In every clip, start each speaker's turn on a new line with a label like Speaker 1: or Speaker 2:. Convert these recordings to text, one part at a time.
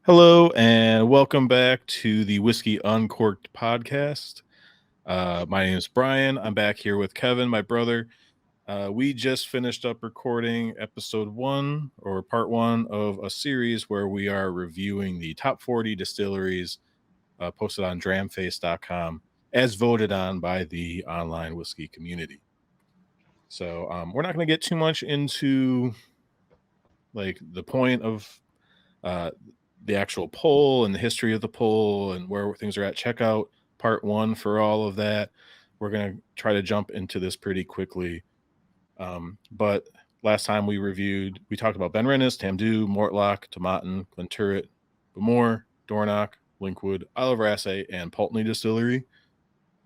Speaker 1: Hello and welcome back to the Whiskey Uncorked podcast. My name is Brian. I'm back here with Kevin, my brother. We just finished up recording episode one or part one of a series where we are reviewing the top 40 distilleries posted on Dramface.com as voted on by the online whiskey community. So we're not going to get too much into like the point of the actual poll and the history of the poll and where things are at. Check out part one for all of that. We're going to try to jump into this pretty quickly. But last time we talked about Ben Rennes, Tamdhu, Mortlach, Tomatin, Glenturret, Bamore, Dornoch, Linkwood, Isle of Raasay, and Pulteney Distillery,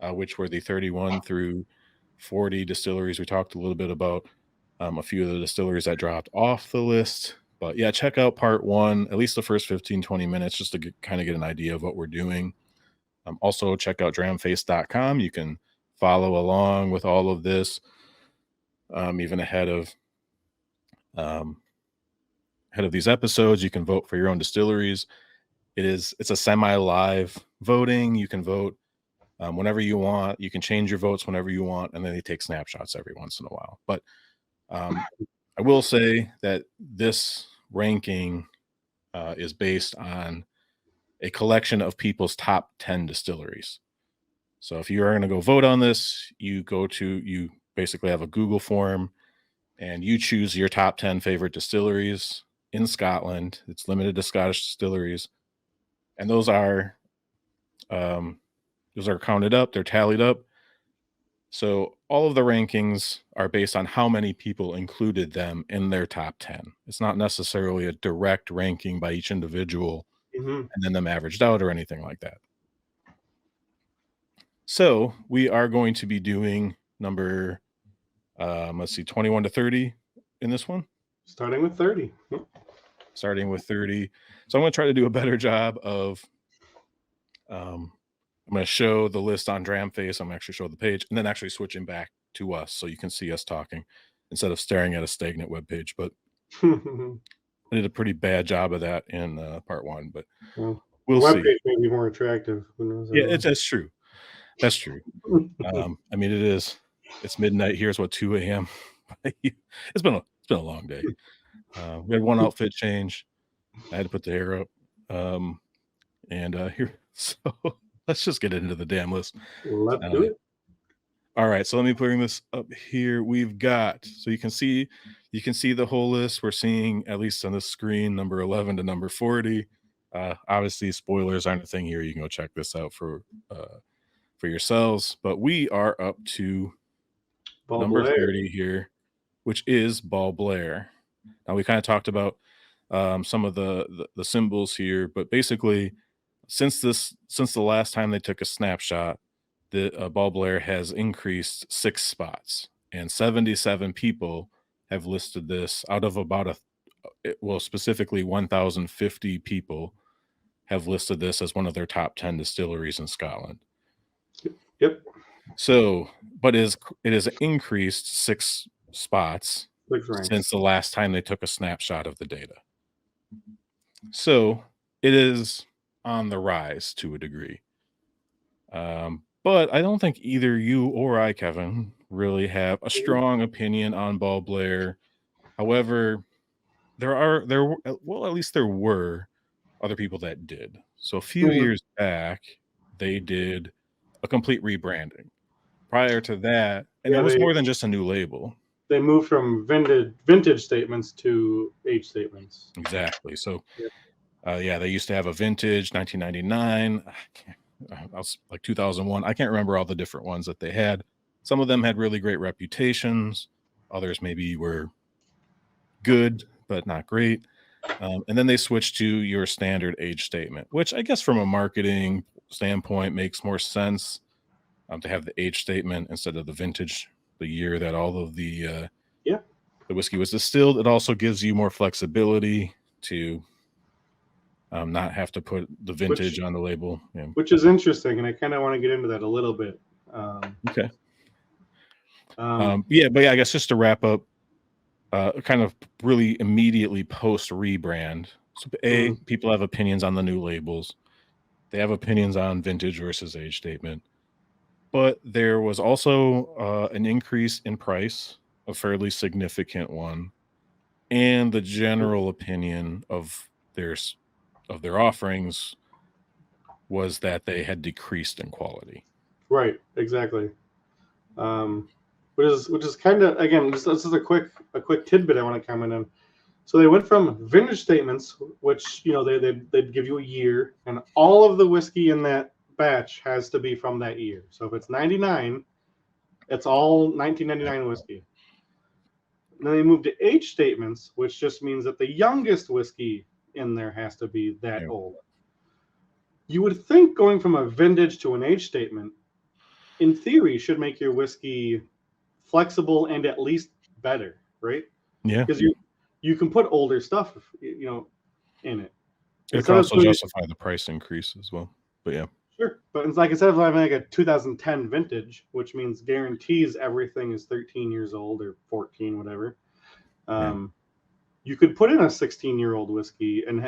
Speaker 1: which were the 31 through 40 distilleries. We talked a little bit about a few of the distilleries that dropped off the list. But yeah, check out part one, at least the first 15, 20 minutes, just to kind of get an idea of what we're doing. Also, check out dramface.com. You can follow along with all of this, even ahead of these episodes. You can vote for your own distilleries. It's a semi-live voting. You can vote whenever you want. You can change your votes whenever you want, and then they take snapshots every once in a while. But I will say that this ranking is based on a collection of people's top 10 distilleries. So if you are going to go vote on this, you basically have a Google form and you choose your top 10 favorite distilleries in Scotland. It's limited to Scottish distilleries. And those are counted up, they're tallied up. So all of the rankings are based on how many people included them in their top 10. It's not necessarily a direct ranking by each individual and then them averaged out or anything like that. So we are going to be doing number, 21 to 30 in this one.
Speaker 2: Starting with 30.
Speaker 1: Starting with 30. So I'm going to try to do a better job of I'm going to show the list on Dramface. I'm going to actually show the page and then actually switching back to us so you can see us talking instead of staring at a stagnant web page. But I did a pretty bad job of that in part one, but we'll see.
Speaker 2: Web page may be more attractive. Who knows?
Speaker 1: Yeah, that's true. That's true. I mean, it's midnight here. It's 2 a.m. It's been a long day. We had one outfit change. I had to put the hair up. And here, so let's just get into the damn list.
Speaker 2: Let's do it.
Speaker 1: All right, so let me bring this up here. We've got, so you can see the whole list. We're seeing, at least on the screen, number 11 to number 40. Obviously, spoilers aren't a thing here. You can go check this out for yourselves. But we are up to number 30 here, which is Ball Blair. Now, we kind of talked about some of the symbols here, but basically, since the last time they took a snapshot, the Ball Blair has increased 6 spots, and 77 people have listed this out of about specifically 1,050 people have listed this as one of their top 10 distilleries in Scotland.
Speaker 2: Yep.
Speaker 1: So, but it has increased 6 spots since the last time they took a snapshot of the data. So it is on the rise to a degree. But I don't think either you or I, Kevin, really have a strong opinion on Ball Blair. However, at least there were other people that did. So a few years back, they did a complete rebranding. Prior to that, and it was more than just a new label.
Speaker 2: They moved from vintage statements to age statements.
Speaker 1: Exactly. So, they used to have a vintage 1999. I was like 2001. I can't remember all the different ones that they had. Some of them had really great reputations. Others maybe were good, but not great. And then they switched to your standard age statement, which I guess from a marketing standpoint makes more sense to have the age statement instead of the vintage, the year that all of the whiskey was distilled. It also gives you more flexibility to not have to put the vintage on the label. Yeah.
Speaker 2: Which is interesting, and I kind of want to get into that a little bit.
Speaker 1: Okay. But I guess just to wrap up, kind of really immediately post rebrand, So people have opinions on the new labels. They have opinions on vintage versus age statement. But there was also an increase in price, a fairly significant one, and the general opinion of their offerings was that they had decreased in quality.
Speaker 2: Right, exactly. Which is kind of, again, this is a quick tidbit I want to comment on. So they went from vintage statements, which they'd give you a year, and all of the whiskey in that batch has to be from that year. So if it's 99, it's all 1999 whiskey. And then they moved to age statements, which just means that the youngest whiskey in there has to be that old. You would think going from a vintage to an age statement, in theory, should make your whiskey flexible and at least better, right?
Speaker 1: Yeah,
Speaker 2: because you can put older stuff, in it.
Speaker 1: It could also justify the price increase as well. But yeah,
Speaker 2: sure. But it's like, instead of having like a 2010 vintage, which means guarantees everything is 13 years old or 14, whatever. You could put in a 16-year-old whiskey and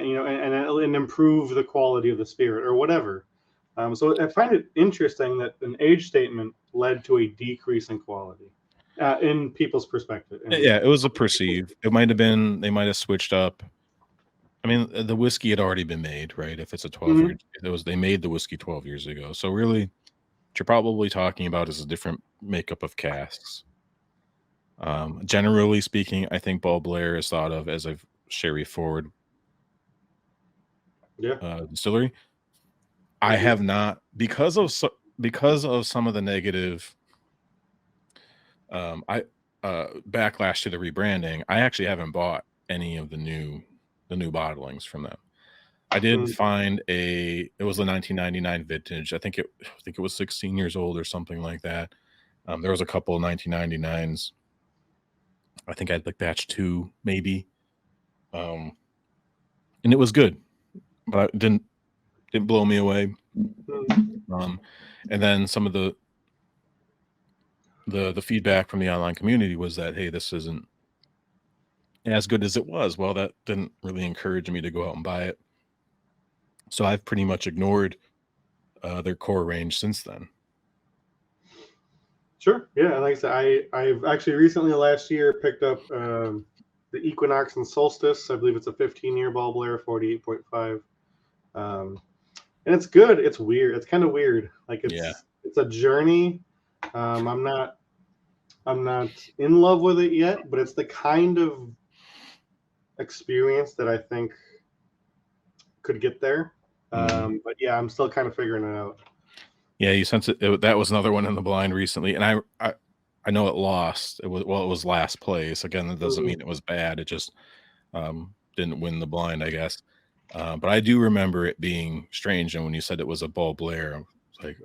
Speaker 2: improve the quality of the spirit or whatever. So I find it interesting that an age statement led to a decrease in quality. In people's perspective.
Speaker 1: Yeah, it was a perceive. It might have been, they might have switched up. I mean, the whiskey had already been made, right? If it's a 12-year, they made the whiskey 12 years ago. So really, what you're probably talking about is a different makeup of casks. Generally speaking, I think Ball Blair is thought of as a sherry forward distillery. I have not, because of some of the negative backlash to the rebranding. I actually haven't bought any of the new bottlings from them. I did find it was a 1999 vintage. I think it was 16 years old or something like that. There was a couple of 1999s. I think I had like batch 2 maybe. And it was good, but it didn't blow me away. And then some of the feedback from the online community was that, hey, this isn't as good as it was. Well, that didn't really encourage me to go out and buy it. So I've pretty much ignored their core range since then.
Speaker 2: Sure. Yeah. Like I said, I've actually recently last year picked up the Equinox and Solstice. I believe it's a 15-year Ball Blair, 48.5. And it's good. It's weird. It's kind of weird. Like it's a journey. I'm not in love with it yet, but it's the kind of experience that I think could get there. But yeah, I'm still kind of figuring it out.
Speaker 1: Yeah, you sense it. That was another one in the blind recently, and I know it lost. It was last place. Again, that doesn't mean it was bad. It just didn't win the blind, I guess. But I do remember it being strange. And when you said it was a Ball Blair, I was like,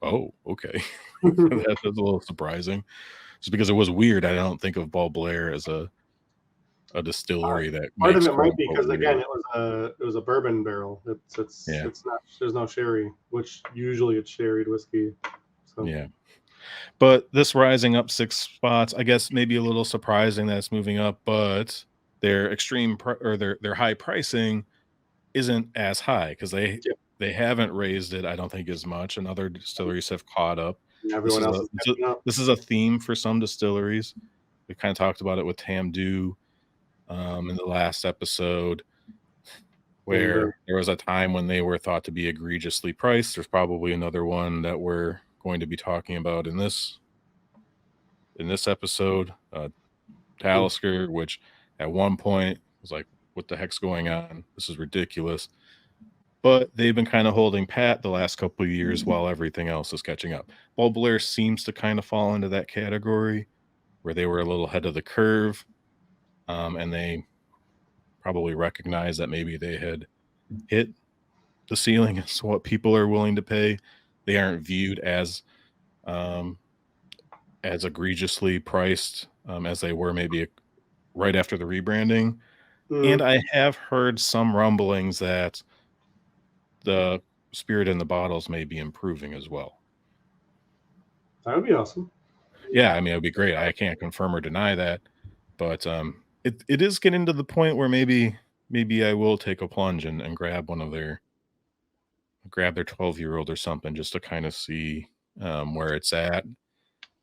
Speaker 1: oh, okay. That's a little surprising. Just because it was weird. I don't think of Ball Blair as a distillery that
Speaker 2: part of it might be because, again, it was a bourbon barrel. It's not, there's no sherry, which usually it's sherried whiskey. So
Speaker 1: yeah. But this rising up 6 spots, I guess maybe a little surprising that it's moving up, but their extreme their high pricing isn't as high because they haven't raised it, I don't think, as much, and other distilleries have caught up. This is a theme for some distilleries. We kind of talked about it with Tamdu in the last episode, where there was a time when they were thought to be egregiously priced. There's probably another one that we're going to be talking about in this episode, Talisker, which at one point was like, what the heck's going on? This is ridiculous. But they've been kind of holding pat the last couple of years while everything else is catching up. Ball Blair seems to kind of fall into that category where they were a little ahead of the curve, and they probably recognize that maybe they had hit the ceiling as to what people are willing to pay. They aren't viewed as egregiously priced as they were maybe right after the rebranding. And I have heard some rumblings that the spirit in the bottles may be improving as well.
Speaker 2: That would be awesome.
Speaker 1: Yeah, I mean, it would be great. I can't confirm or deny that, but it is getting to the point where maybe maybe I will take a plunge and grab their 12-year-old or something just to kind of see where it's at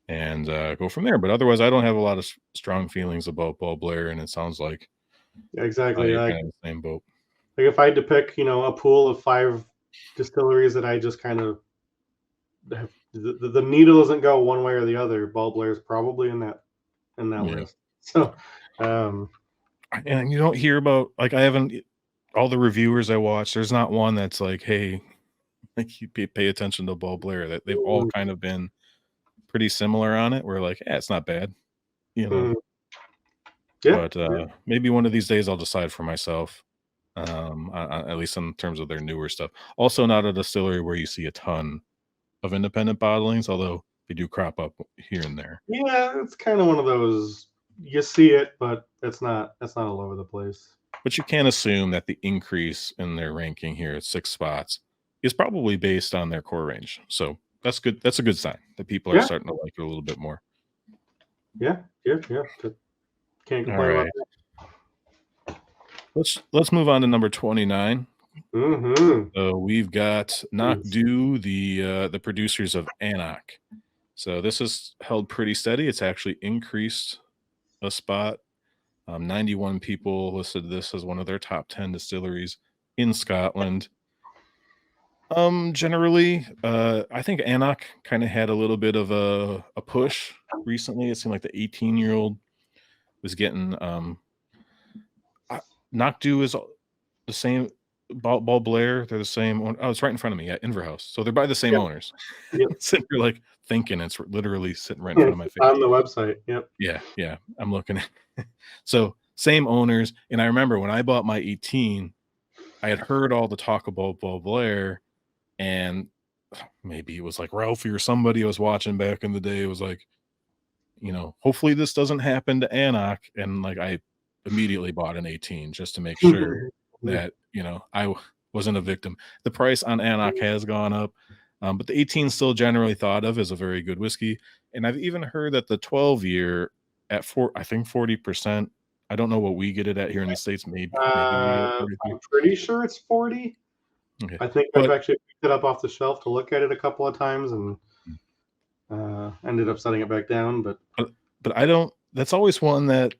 Speaker 1: and go from there. But otherwise, I don't have a lot of strong feelings about Ball Blair, and it sounds like
Speaker 2: Yeah, exactly.
Speaker 1: you're
Speaker 2: Like,
Speaker 1: kind of in the same boat.
Speaker 2: like if I had to pick, a pool of 5 distilleries that I just kind of the needle doesn't go one way or the other, Ball Blair's probably in that
Speaker 1: Yeah.
Speaker 2: list. So, um,
Speaker 1: And you don't hear about, like, I haven't, all the reviewers I watch, there's not one that's like, hey, like, you pay attention to Ball Blair. That they've all
Speaker 2: mm,
Speaker 1: kind of been pretty similar on it. We're like, yeah, it's not bad, you know.
Speaker 2: mm, yeah,
Speaker 1: But
Speaker 2: yeah,
Speaker 1: maybe one of these days I'll decide for myself. At least in terms of their newer stuff. Also, not a distillery where you see a ton of independent bottlings, although they do crop up here and there.
Speaker 2: yeah. It's kind of one of those, you see it, but it's not all over the place.
Speaker 1: But you can assume that the increase in their ranking here at 6 spots is probably based on their core range. So that's good. That's a good sign that people are
Speaker 2: Yeah,
Speaker 1: starting to like it a little bit more.
Speaker 2: yeah, yeah, yeah. Can't
Speaker 1: All
Speaker 2: complain about
Speaker 1: right. Let's move on to number 29.
Speaker 2: that. Mm-hmm.
Speaker 1: So we've got Knockdhu, the producers of Anach. So this has held pretty steady. It's actually increased a spot. 91 people listed this as one of their top 10 distilleries in Scotland. Generally, I think Anach kind of had a little bit of a push recently. It seemed like the 18-year-old was getting Knockdhu is the same. Ball Blair, they're the same. Oh, it's right in front of me. Yeah, Inverhouse. So they're by the same
Speaker 2: Yep,
Speaker 1: owners.
Speaker 2: yep.
Speaker 1: Sitting here like thinking it's literally sitting right in front of my face.
Speaker 2: On the website. Yep.
Speaker 1: Yeah. I'm looking at so same owners. And I remember when I bought my 18, I had heard all the talk about Ball Blair, and maybe it was like Ralphie or somebody I was watching back in the day. It was like, hopefully this doesn't happen to Anach. And like I immediately bought an 18 just to make sure that wasn't a victim. The price on Anach has gone up, but the 18 is still generally thought of as a very good whiskey. And I've even heard that the 12-year at I think 40%. I don't know what we get it at here in the States. Maybe we get 43.
Speaker 2: I'm pretty sure it's 40.
Speaker 1: Okay,
Speaker 2: I think I've
Speaker 1: but
Speaker 2: actually picked it up off the shelf to look at it a couple of times and ended up setting it back down.
Speaker 1: but I don't. That's always one that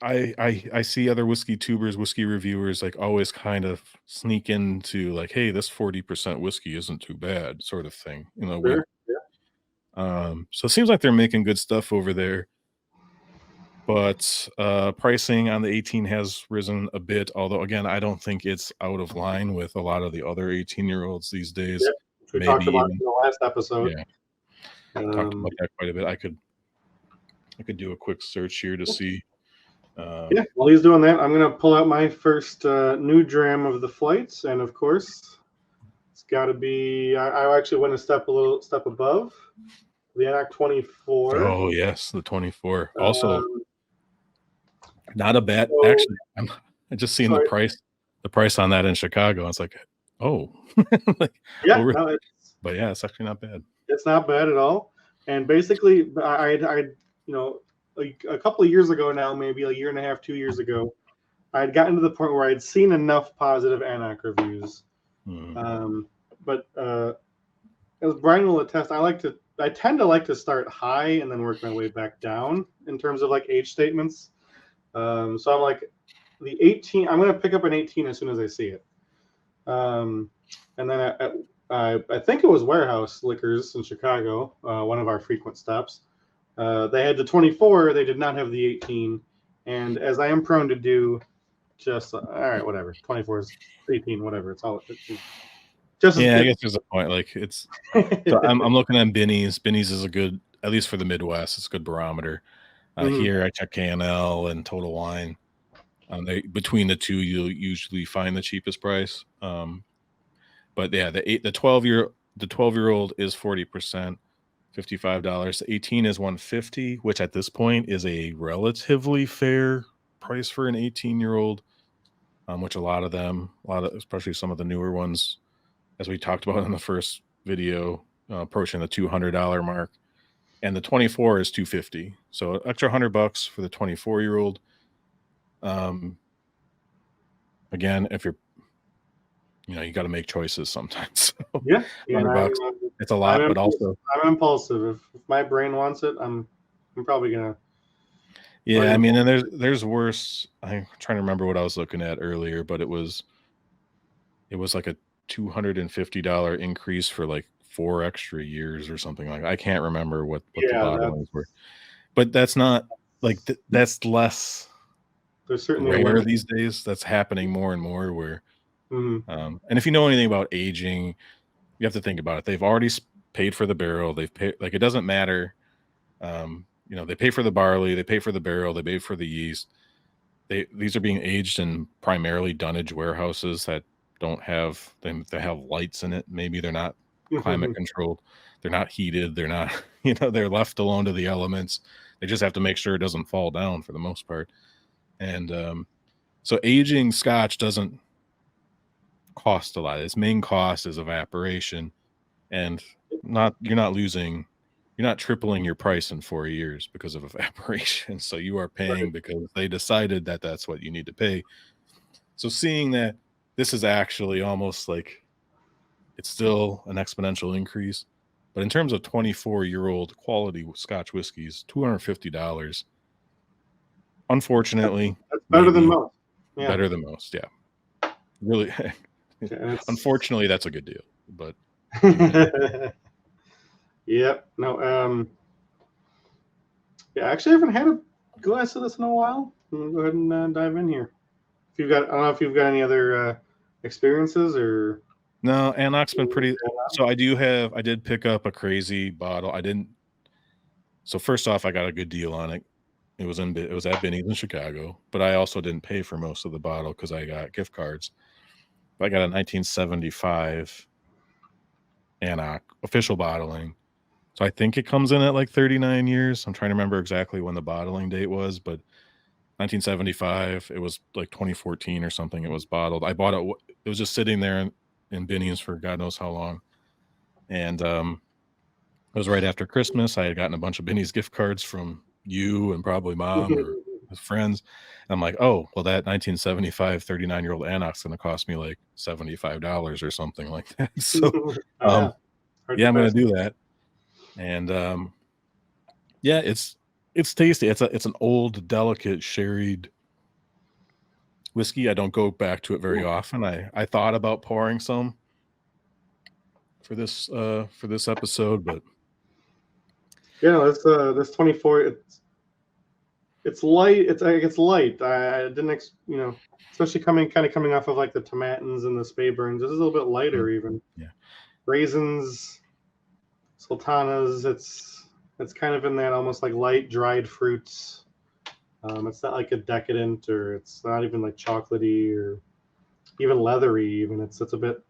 Speaker 1: I see other whiskey tubers, whiskey reviewers like always kind of sneak into like, hey, this 40% whiskey isn't too bad, sort of thing.
Speaker 2: Sure.
Speaker 1: So it seems like they're making good stuff over there. But pricing on the 18 has risen a bit, although again, I don't think it's out of line with a lot of the other 18-year-olds these days.
Speaker 2: Yeah, we
Speaker 1: Maybe
Speaker 2: talked about
Speaker 1: even,
Speaker 2: in the last episode.
Speaker 1: yeah, talked about that quite a bit. I could do a quick search here to see.
Speaker 2: Yeah, while he's doing that, I'm gonna pull out my first new dram of the flights, and of course, it's got to be. I actually went a little step above the Anach 24.
Speaker 1: Oh yes, the 24. Also,
Speaker 2: Um,
Speaker 1: not a bad.
Speaker 2: so,
Speaker 1: Actually, I just seen
Speaker 2: sorry.
Speaker 1: the price on that in Chicago. It's like, oh, like,
Speaker 2: Yeah,
Speaker 1: really?
Speaker 2: no,
Speaker 1: But yeah, it's actually not bad.
Speaker 2: it's not bad at all. And basically, a couple of years ago now, maybe a year and a half, 2 years ago, I had gotten to the point where I'd seen enough positive Anach reviews. But as Brian will attest, I tend to like to start high and then work my way back down in terms of like age statements. So I'm like the 18. I'm going to pick up an 18 as soon as I see it. And then I think it was Warehouse Liquors in Chicago, one of our frequent stops. They had the 24. They did not have the 18. And as I am prone to do, just all right, whatever. 24 is 18, whatever. It's all. Just
Speaker 1: yeah, I guess there's a point. Like it's. So I'm looking at Binny's. Binny's is a good, at least for the Midwest, it's a good barometer. Here I check KNL and Total Wine. Between the two, you'll usually find the cheapest price. But yeah, the 12-year-old is 40%, $55. The 18 is $150, which at this point is a relatively fair price for an 18-year-old. Which especially some of the newer ones, as we talked about in the first video, approaching the $200 mark. And the 24 is $250, so extra $100 for the 24-year-old. again, if you're, you got to make choices sometimes. So
Speaker 2: Yeah, yeah.
Speaker 1: $100, it's a lot, but also,
Speaker 2: I'm impulsive. If my brain wants it, I'm probably gonna.
Speaker 1: yeah, I mean, and there's worse. I'm trying to remember what I was looking at earlier, but it was like a $250 increase for like 4 extra years or something like that. I can't remember what the
Speaker 2: Yeah,
Speaker 1: bottlings were, but that's not like that's less
Speaker 2: there's certainly a
Speaker 1: rare
Speaker 2: limit.
Speaker 1: these days. That's happening more and more where,
Speaker 2: Mhm.
Speaker 1: and if you know anything about aging, you have to think about it. They've already paid for the barrel. They've paid, like, it doesn't matter. They pay for the barley, they pay for the barrel, they pay for the yeast. These are being aged in primarily dunnage warehouses that don't have them. They have lights in it. Maybe they're not climate controlled. They're not heated. They're not, they're left alone to the elements. They just have to make sure it doesn't fall down for the most part. And so aging Scotch doesn't cost a lot. Its main cost is evaporation, and you're not tripling your price in 4 years because of evaporation. So you are paying because they decided that that's what you need to pay. So seeing that this is actually almost like it's still an exponential increase, but in terms of 24-year-old quality Scotch whiskeys, $250. Unfortunately,
Speaker 2: That's better than
Speaker 1: maybe
Speaker 2: most. Yeah.
Speaker 1: better than most. Yeah, really. Unfortunately, that's a good deal, but
Speaker 2: yep. No. Yeah. Actually, I haven't had a glass of this in a while. I'm gonna go ahead and dive in here. If you've got, I don't know if you've got any other experiences or.
Speaker 1: no, Anoc's been pretty. So I did pick up a crazy bottle. I didn't. So first off, I got a good deal on it. It was at Benny's in Chicago, but I also didn't pay for most of the bottle because I got gift cards. But I got a 1975 Anoc official bottling. So I think it comes in at like 39 years. I'm trying to remember exactly when the bottling date was, but 1975, it was like 2014 or something. It was bottled. I bought it. It was just sitting there in Benny's for God knows how long. And it was right after Christmas. I had gotten a bunch of Benny's gift cards from you and probably mom or his friends. And I'm like, oh, well, that 1975 39-year-old Anoc's going to cost me like $75 or something like that. So,
Speaker 2: yeah,
Speaker 1: I'm going to do that. And yeah, it's tasty. It's an old, delicate, sherried whiskey. I don't go back to it very often. I thought about pouring some for this episode, but
Speaker 2: yeah, this 24. It's light. It's light. I didn't, especially coming off of like the tomatins and the Speyburns. This is a little bit lighter even.
Speaker 1: Yeah.
Speaker 2: Raisins, sultanas. It's kind of in that almost like light dried fruits. It's not like a decadent, or it's not even like chocolatey or even leathery. Even it's a bit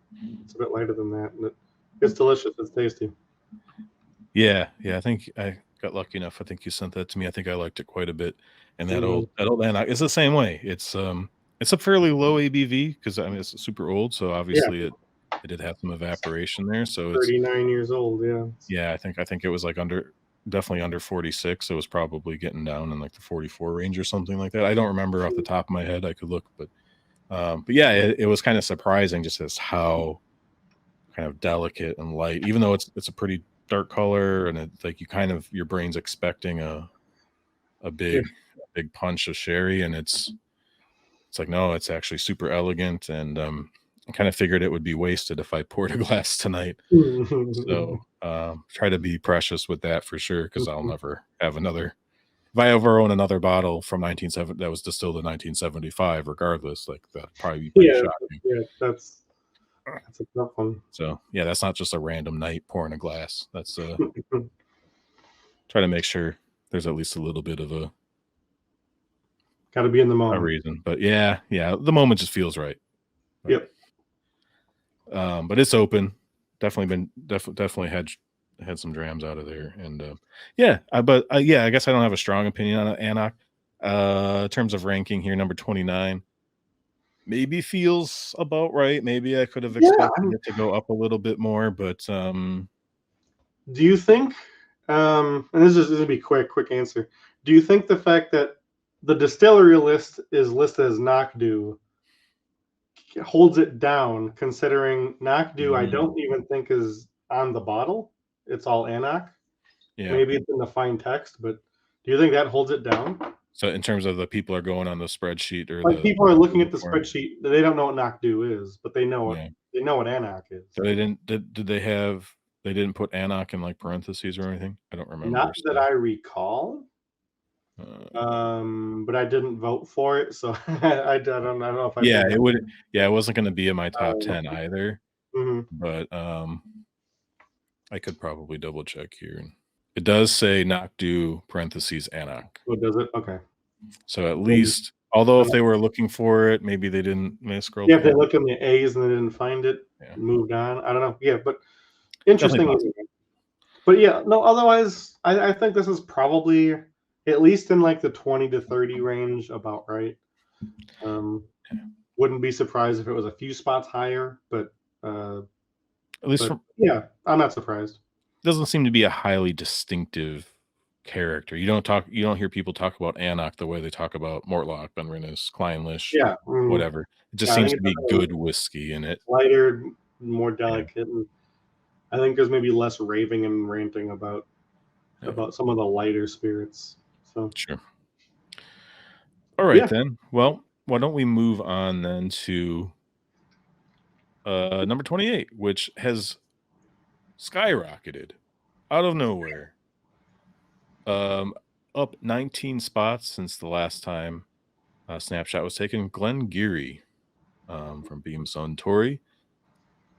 Speaker 2: lighter than that. And it's delicious. It's tasty.
Speaker 1: Yeah. I think I got lucky enough. I think you sent that to me. I think I liked it quite a bit. And that old Anoc is the same way. It's a fairly low ABV because I mean it's super old, so obviously it did have some evaporation there. So it's
Speaker 2: 39 years old. Yeah.
Speaker 1: Yeah, I think it was like definitely under 46. So it was probably getting down in like the 44 range or something like that. I don't remember off the top of my head. I could look, but yeah, it was kind of surprising just as how kind of delicate and light, even though it's a pretty dark color, and it's like your brain's expecting a big punch of sherry, and it's like, no, it's actually super elegant. And I kind of figured it would be wasted if I poured a glass tonight. So try to be precious with that for sure, because I'll never have another. If I ever own another bottle from 1970 that was distilled in 1975, regardless, like that'd probably be pretty shocking.
Speaker 2: Yeah, that's a tough one.
Speaker 1: So yeah, that's not just a random night pouring a glass. That's try to make sure there's at least a little bit of a
Speaker 2: got to be in the moment.
Speaker 1: A reason. But yeah, the moment just feels right. But,
Speaker 2: yep.
Speaker 1: But it's open. Definitely had some drams out of there, and I guess I don't have a strong opinion on Anoc. In terms of ranking here, number 29 maybe feels about right. Maybe I could have expected it to go up a little bit more, but
Speaker 2: do you think? And this is gonna be quick answer. Do you think the fact that the distillery list is listed as knock due holds it down, considering Knockdhu I don't even think is on the bottle. It's all Anach.
Speaker 1: Yeah.
Speaker 2: Maybe it's in the fine text, but do you think that holds it down?
Speaker 1: So in terms of the people are going on the spreadsheet or
Speaker 2: Like people are looking at the spreadsheet, they don't know what Knockdhu is, but they know what Anach is.
Speaker 1: So did they have they didn't put Anach in like parentheses or anything? I don't remember.
Speaker 2: Not that I recall. But I didn't vote for it, so I don't know if I.
Speaker 1: Yeah, it would. Yeah, it wasn't going to be in my top 10 either. But I could probably double check here. It does say Knockdhu parentheses Anach.
Speaker 2: Oh, does it? Okay.
Speaker 1: So at least, although if they were looking for it, maybe they didn't. They scrolled.
Speaker 2: Yeah, if they looked in the A's and they didn't find it, moved on. I don't know. Yeah, but interesting. But yeah, no. Otherwise, I think this is probably at least in like the 20 to 30 range, about right. Wouldn't be surprised if it was a few spots higher, but
Speaker 1: at least
Speaker 2: yeah, I'm not surprised.
Speaker 1: Doesn't seem to be a highly distinctive character. You don't hear people talk about Anach the way they talk about Mortlock, Benrinus, Kleinlish, whatever. It just seems to be good whiskey in it.
Speaker 2: Lighter, more delicate, and I think there's maybe less raving and ranting about some of the lighter spirits. So
Speaker 1: sure. All right then. Well, why don't we move on then to number 28, which has skyrocketed out of nowhere. Up 19 spots since the last time snapshot was taken. Glengarry from Beam Suntory.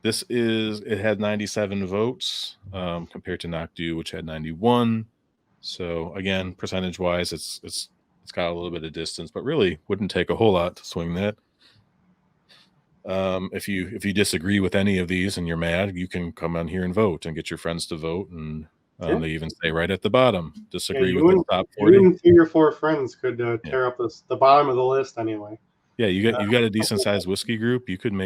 Speaker 1: It had 97 votes compared to Knockdhu, which had 91. So again, percentage wise, it's got a little bit of distance, but really wouldn't take a whole lot to swing that. If you disagree with any of these and you're mad, you can come on here and vote and get your friends to vote. And they even say right at the bottom, disagree with the top 40.
Speaker 2: Even 3 or 4 friends could tear up the bottom of the list anyway.
Speaker 1: Yeah, you got a decent sized whiskey group. You can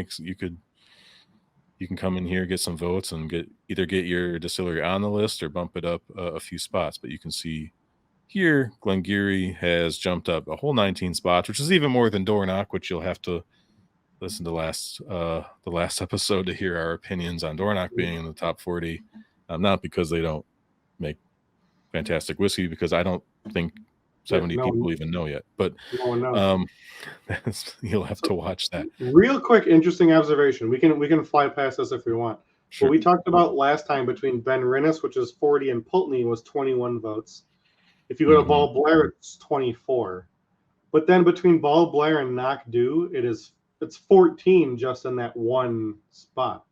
Speaker 1: come in here, get some votes, and either get your distillery on the list or bump it up a few spots. But you can see here, Glengarry has jumped up a whole 19 spots, which is even more than Dornoch, which you'll have to listen to the last episode to hear our opinions on Dornoch being in the top 40. Not because they don't make fantastic whiskey, because I don't think 70 people even know yet. But you'll have to watch that.
Speaker 2: Real quick, interesting observation. We can fly past this if we want. Sure. What we talked about last time between Benrinus, which is 40, and Pulteney was 21 votes. If you go to Ball Blair, it's 24. But then between Ball Blair and Knockdhu, it's 14 just in that one spot.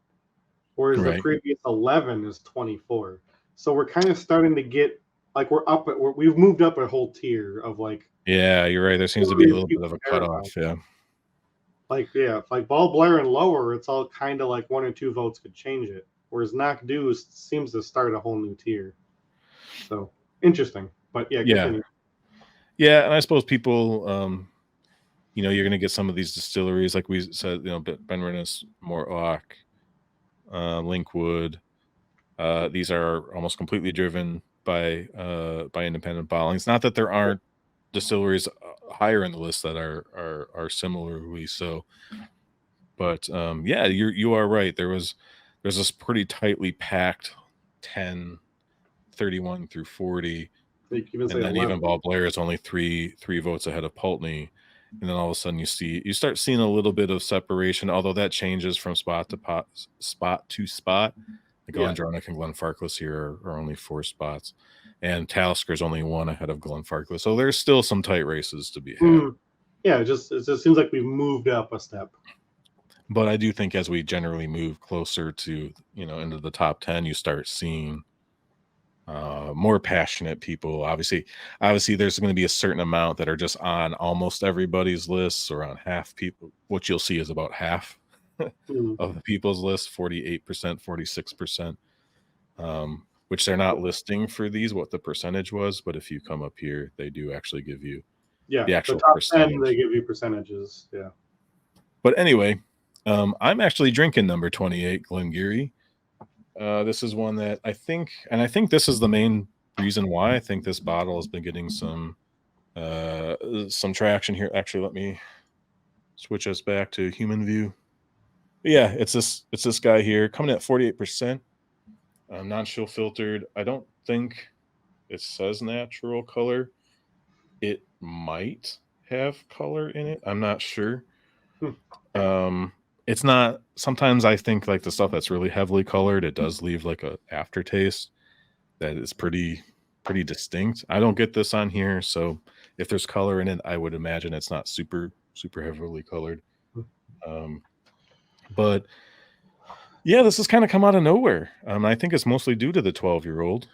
Speaker 2: Whereas the previous 11 is 24. So we're kind of starting to get like we've moved up a whole tier of like.
Speaker 1: Yeah, you're right. There seems to be a little bit of a cutoff. Yeah.
Speaker 2: Like Ball Blair and lower, it's all kind of like 1 or 2 votes could change it. Whereas Knockdhu seems to start a whole new tier. So interesting, but continue.
Speaker 1: Yeah, and I suppose people, you're going to get some of these distilleries, like we said, Benrinus, Mortlock, Linkwood. These are almost completely driven by independent bottlings. Not that there aren't distilleries higher in the list that are similarly so, but you are right. There's this pretty tightly packed 10, 31 through 40, and then even Ball Blair is only three votes ahead of Pulteney. And then all of a sudden you start seeing a little bit of separation, although that changes from spot to spot. Like Glendronach and Glenfarclas here are only 4 spots, and Talisker is only 1 ahead of Glenfarclas. So there's still some tight races to be had.
Speaker 2: Yeah, it just seems like we've moved up a step.
Speaker 1: But I do think as we generally move closer to into the top 10, you start seeing more passionate people. Obviously there's going to be a certain amount that are just on almost everybody's lists, or on half people. What you'll see is about half of the people's list, 48%, 46%, which they're not listing for these what the percentage was, but if you come up here, they do actually give you the actual
Speaker 2: top
Speaker 1: percentage.
Speaker 2: 10, they give you percentages. Yeah.
Speaker 1: But anyway, I'm actually drinking number 28 Glengarry. This is one that I think this is the main reason why I think this bottle has been getting some traction here. Actually, let me switch us back to human view. Yeah, it's this guy here coming at 48%. Non-chill filtered. I don't think it says natural color. It might have color in it. I'm not sure.
Speaker 2: Hmm.
Speaker 1: Um, it's not. Sometimes I think like the stuff that's really heavily colored, it does leave like a aftertaste that is pretty distinct. I don't get this on here, so if there's color in it, I would imagine it's not super heavily colored. Um, but yeah, this has kind of come out of nowhere. I think it's mostly due to the 12-year-old.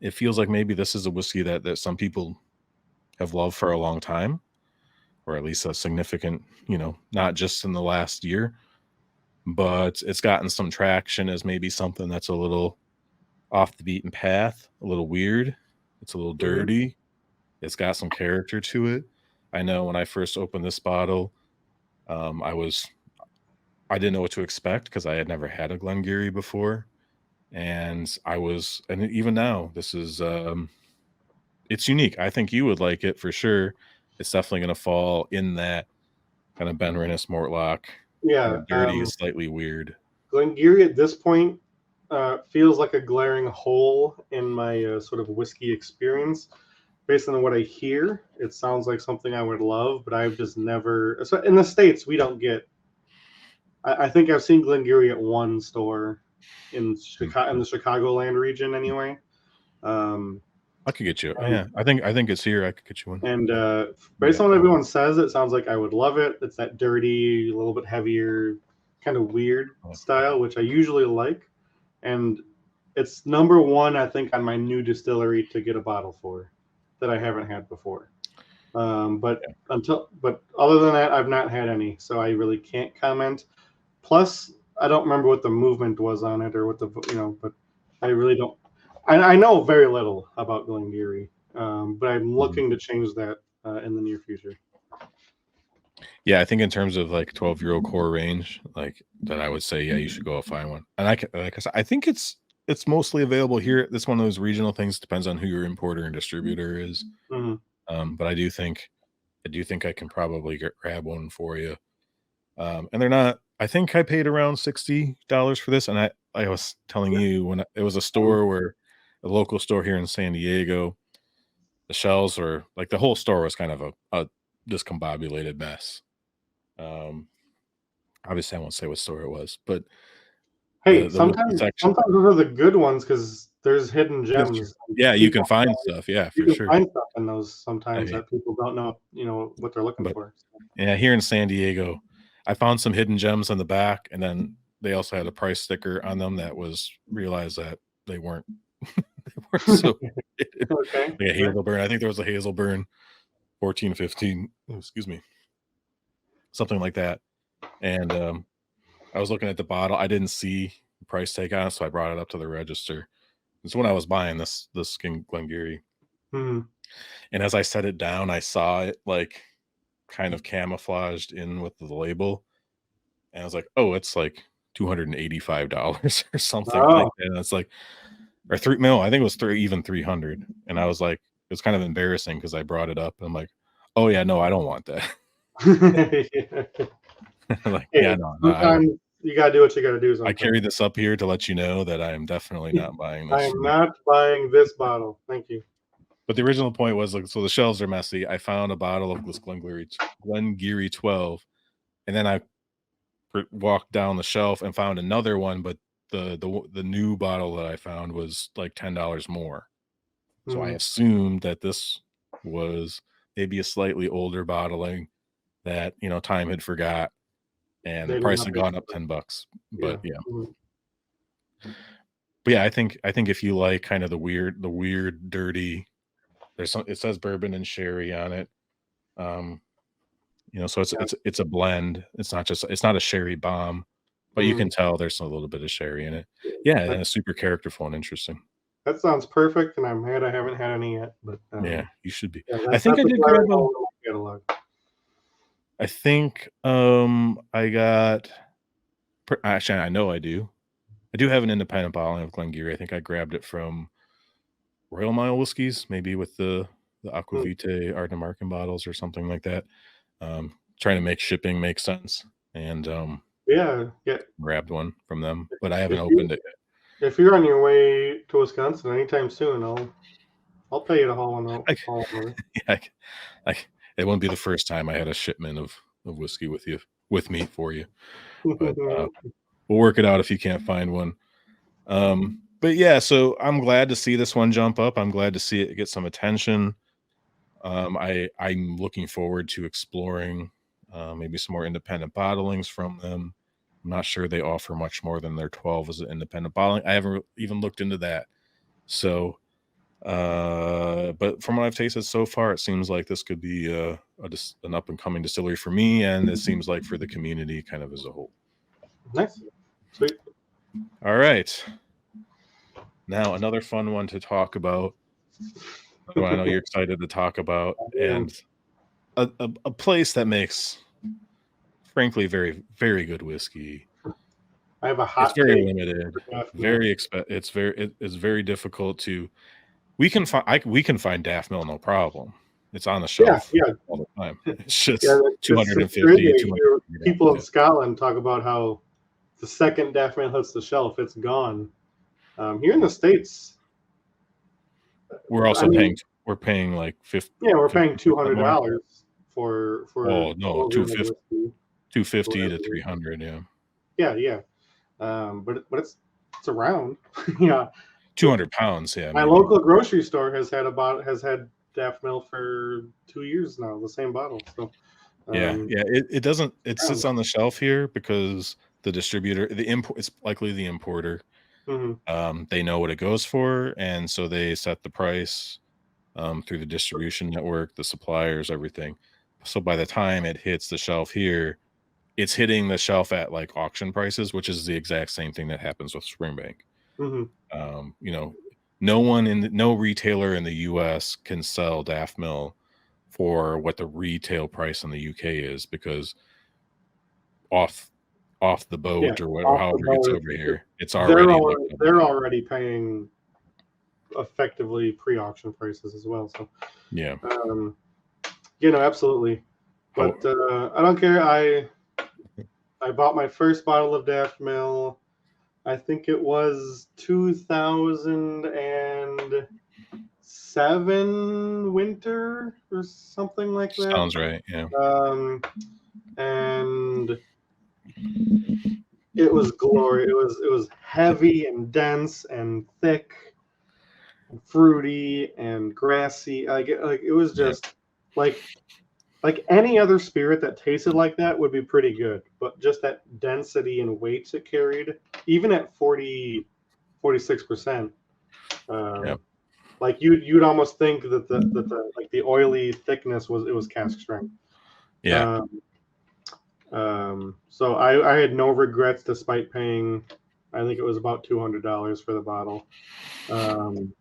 Speaker 1: It feels like maybe this is a whiskey that some people have loved for a long time, or at least a significant, not just in the last year, but it's gotten some traction as maybe something that's a little off the beaten path, a little weird. It's a little
Speaker 2: Mhm.
Speaker 1: dirty. It's got some character to it. I know when I first opened this bottle, um, I was I didn't know what to expect because I had never had a Glengarry before, and even now, this is it's unique. I think you would like it for sure. It's definitely going to fall in that kind of Ben Rennis Mortlock, kind
Speaker 2: Yeah,
Speaker 1: of dirty is slightly weird.
Speaker 2: Glengarry at this point feels like a glaring hole in my sort of whiskey experience. Based on what I hear, it sounds like something I would love, but I've just never. So in the States, we don't get. I think I've seen Glengarry at one store in
Speaker 1: Hmm.
Speaker 2: Chicago, in the Chicagoland region, anyway. Um,
Speaker 1: I could get you.
Speaker 2: and
Speaker 1: Yeah, I think it's here. I could get you one.
Speaker 2: and based
Speaker 1: Yeah.
Speaker 2: on what everyone says, it sounds like I would love it. It's that dirty, a little bit heavier, kind of weird style, which I usually like. And it's number one, I think, on my new distillery to get a bottle for that I haven't had before. But other than that, I've not had any, so I really can't comment. Plus, I don't remember what the movement was on it or what but I really don't. I know very little about Glengarry, but I'm
Speaker 1: Mhm.
Speaker 2: looking to change that in the near future.
Speaker 1: Yeah, I think in terms of like 12-year-old core range, like that, I would say, yeah, you should go find one. And like I said, I think it's mostly available here. It's one of those regional things. Depends on who your importer and distributor is.
Speaker 2: Mhm.
Speaker 1: But I do think I can probably grab one for you. And they're not. I think I paid around $60 for this, and I was telling you when it was a store where a local store here in San Diego. The shelves were like the whole store was kind of a discombobulated mess. Um, Obviously, I won't say what store it was, but
Speaker 2: Hey,
Speaker 1: the whiskey
Speaker 2: sometimes
Speaker 1: section.
Speaker 2: sometimes those are the good ones because there's hidden
Speaker 1: That's true.
Speaker 2: gems.
Speaker 1: Yeah, you can
Speaker 2: People,
Speaker 1: find stuff. Yeah,
Speaker 2: you
Speaker 1: for
Speaker 2: can
Speaker 1: sure.
Speaker 2: find stuff in those
Speaker 1: I
Speaker 2: sometimes
Speaker 1: mean,
Speaker 2: that people don't know, what they're looking
Speaker 1: but
Speaker 2: for.
Speaker 1: yeah, here in San Diego, I found some hidden gems on the back, and then they also had a price sticker on them that was realized that they weren't they weren't so hidden.
Speaker 2: Okay.
Speaker 1: Like a
Speaker 2: Right.
Speaker 1: hazel burn. I think there was a hazel burn 1415. Oh, excuse me, something like that. And I was looking at the bottle. I didn't see the price tag on it, so I brought it up to the register. It's when I was buying this Glengarry,
Speaker 2: Hmm.
Speaker 1: and as I set it down, I saw it like kind of camouflaged in with the label, and I was like, "Oh, it's like $285 or something like
Speaker 2: Oh.
Speaker 1: that." And it's like, or three, no, I think it was even 300. And I was like, it was kind of embarrassing because I brought it up, and I'm like, "Oh yeah, no, I don't want that." Like, yeah,
Speaker 2: Hey,
Speaker 1: no,
Speaker 2: sometimes you gotta do what you gotta do.
Speaker 1: I
Speaker 2: Sometimes
Speaker 1: carried this up here to let you know that I am definitely not buying
Speaker 2: I
Speaker 1: this.
Speaker 2: am not buying this bottle. Thank you.
Speaker 1: But the original point was like, so the shelves are messy. I found a bottle of this Glengarry 12, and then I walked down the shelf and found another one, but the new bottle that I found was like $10 more. So I
Speaker 2: Hmm.
Speaker 1: assumed that this was maybe a slightly older bottling that time had forgot, and
Speaker 2: They
Speaker 1: the
Speaker 2: did
Speaker 1: price
Speaker 2: not
Speaker 1: had
Speaker 2: make
Speaker 1: gone up 10 bucks.
Speaker 2: Yeah.
Speaker 1: But yeah,
Speaker 2: Mhm.
Speaker 1: but yeah, I think if you like kind of the weird, dirty, it says bourbon and sherry on it. Um, so it's
Speaker 2: Yeah.
Speaker 1: it's it's a blend. It's not a sherry bomb, but you
Speaker 2: Mhm.
Speaker 1: can tell there's a little bit of sherry in it. Yeah,
Speaker 2: That
Speaker 1: and it's super characterful and interesting.
Speaker 2: that sounds perfect, and I'm mad I haven't had any yet. But
Speaker 1: Yeah, you should be.
Speaker 2: yeah,
Speaker 1: I think
Speaker 2: that's
Speaker 1: I
Speaker 2: a
Speaker 1: did
Speaker 2: glaring
Speaker 1: grab a
Speaker 2: hole in my catalog.
Speaker 1: I think I got actually I know I do. I do have an independent bottling of Glengarry. I think I grabbed it from Royal Mile Whiskeys, maybe with the
Speaker 2: Hmm.
Speaker 1: Aquavite Ardnamurchan bottles or something like that. Trying to make shipping make sense. and
Speaker 2: Yeah.
Speaker 1: grabbed one from them, but I haven't
Speaker 2: If you
Speaker 1: opened it yet.
Speaker 2: if you're on your way to Wisconsin anytime soon, I'll pay you to haul one out.
Speaker 1: I,
Speaker 2: Haul one over.
Speaker 1: I, I, it won't be the first time I had a shipment of whiskey with me for you, but we'll work it out if you can't find one. But yeah, so I'm glad to see this one jump up. I'm glad to see it get some attention. I'm looking forward to exploring maybe some more independent bottlings from them. I'm not sure they offer much more than their 12 as an independent bottling. I haven't even looked into that. So, but from what I've tasted so far, it seems like this could be an up and coming distillery for me, and it seems like for the community kind of as a whole.
Speaker 2: Nice. Sweet.
Speaker 1: All right. Now, another fun one to talk about. I know you're excited to talk about, and a place that makes, frankly, very, very good whiskey.
Speaker 2: I have a hot.
Speaker 1: It's very limited, it's very difficult to. We can find Daft Mill no problem. It's on the shelf all the time. It's just 250.
Speaker 2: People in Scotland talk about how the second Daft Mill hits the shelf, it's gone. Here in the States,
Speaker 1: we're also paying like 50.
Speaker 2: Yeah, we're paying $200 for.
Speaker 1: Oh no, 250 to 300.
Speaker 2: Yeah. But it's around. Yeah.
Speaker 1: 200 pounds. Yeah.
Speaker 2: My local grocery store has had Daft Mill for 2 years now, the same bottle. So.
Speaker 1: It doesn't. It sits on the shelf here because the distributor, it's likely the importer.
Speaker 2: Mm-hmm.
Speaker 1: They know what it goes for, and so they set the price through the distribution network, the suppliers, everything. So by the time it hits the shelf here, it's hitting the shelf at like auction prices, which is the exact same thing that happens with Springbank.
Speaker 2: Mm-hmm.
Speaker 1: No retailer in the U.S. can sell Daft Mill for what the retail price in the UK is, because off the boat or whatever, however it gets over here, it's already
Speaker 2: they're already paying effectively pre-auction prices as well. So
Speaker 1: yeah,
Speaker 2: absolutely. But I don't care. I bought my first bottle of Daft Mill. I think it was 2007 winter or something like that.
Speaker 1: Sounds right. Yeah.
Speaker 2: And it was glorious. It was heavy and dense and thick, and fruity and grassy. Like it was just like any other spirit that tasted like that would be pretty good, but just that density and weight it carried, even at 46%. Like you'd almost think that the oily thickness was cask strength.
Speaker 1: Yeah.
Speaker 2: So I had no regrets despite paying, I think it was about $200 for the bottle. And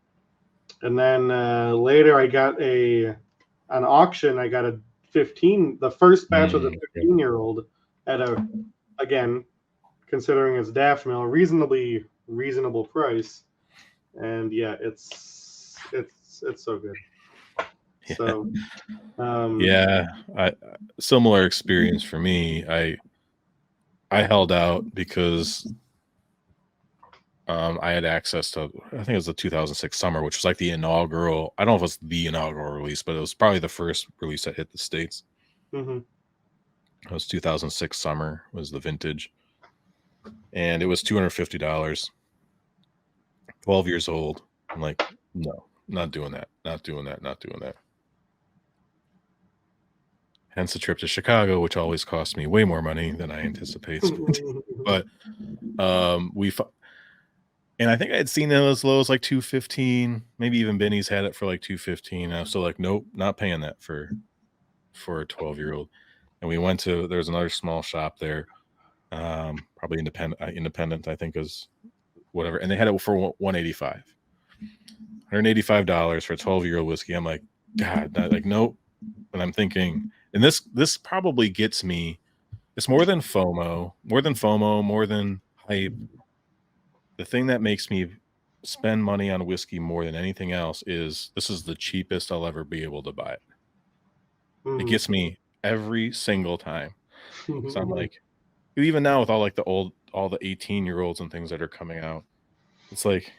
Speaker 2: then later I got an auction. I got the first batch of the 15-year-old at again, considering it's Daft Mill, reasonable price. And yeah, it's so good. So
Speaker 1: similar experience for me. I held out because I had access to, I think it was the 2006 summer, which was like the inaugural. I don't know if it was the inaugural release, but it was probably the first release that hit the States.
Speaker 2: Mm-hmm.
Speaker 1: It was 2006 summer was the vintage, and it was $250. 12 years old. I'm like, no, not doing that. Hence the trip to Chicago, which always cost me way more money than I anticipate. But and I think I had seen it as low as like $215. Maybe even Benny's had it for like $215. I was still like, nope, not paying that for a 12-year-old. And we went to, there's another small shop there, probably independent, I think is whatever, and they had it for $185 for a 12-year-old whiskey. I'm like, God, like nope. And I'm thinking, and this probably gets me. It's more than FOMO, more than hype. The thing that makes me spend money on whiskey more than anything else is this is the cheapest I'll ever be able to buy it. It gets me every single time. So I'm like, even now with all like all the 18-year-olds and things that are coming out, it's like,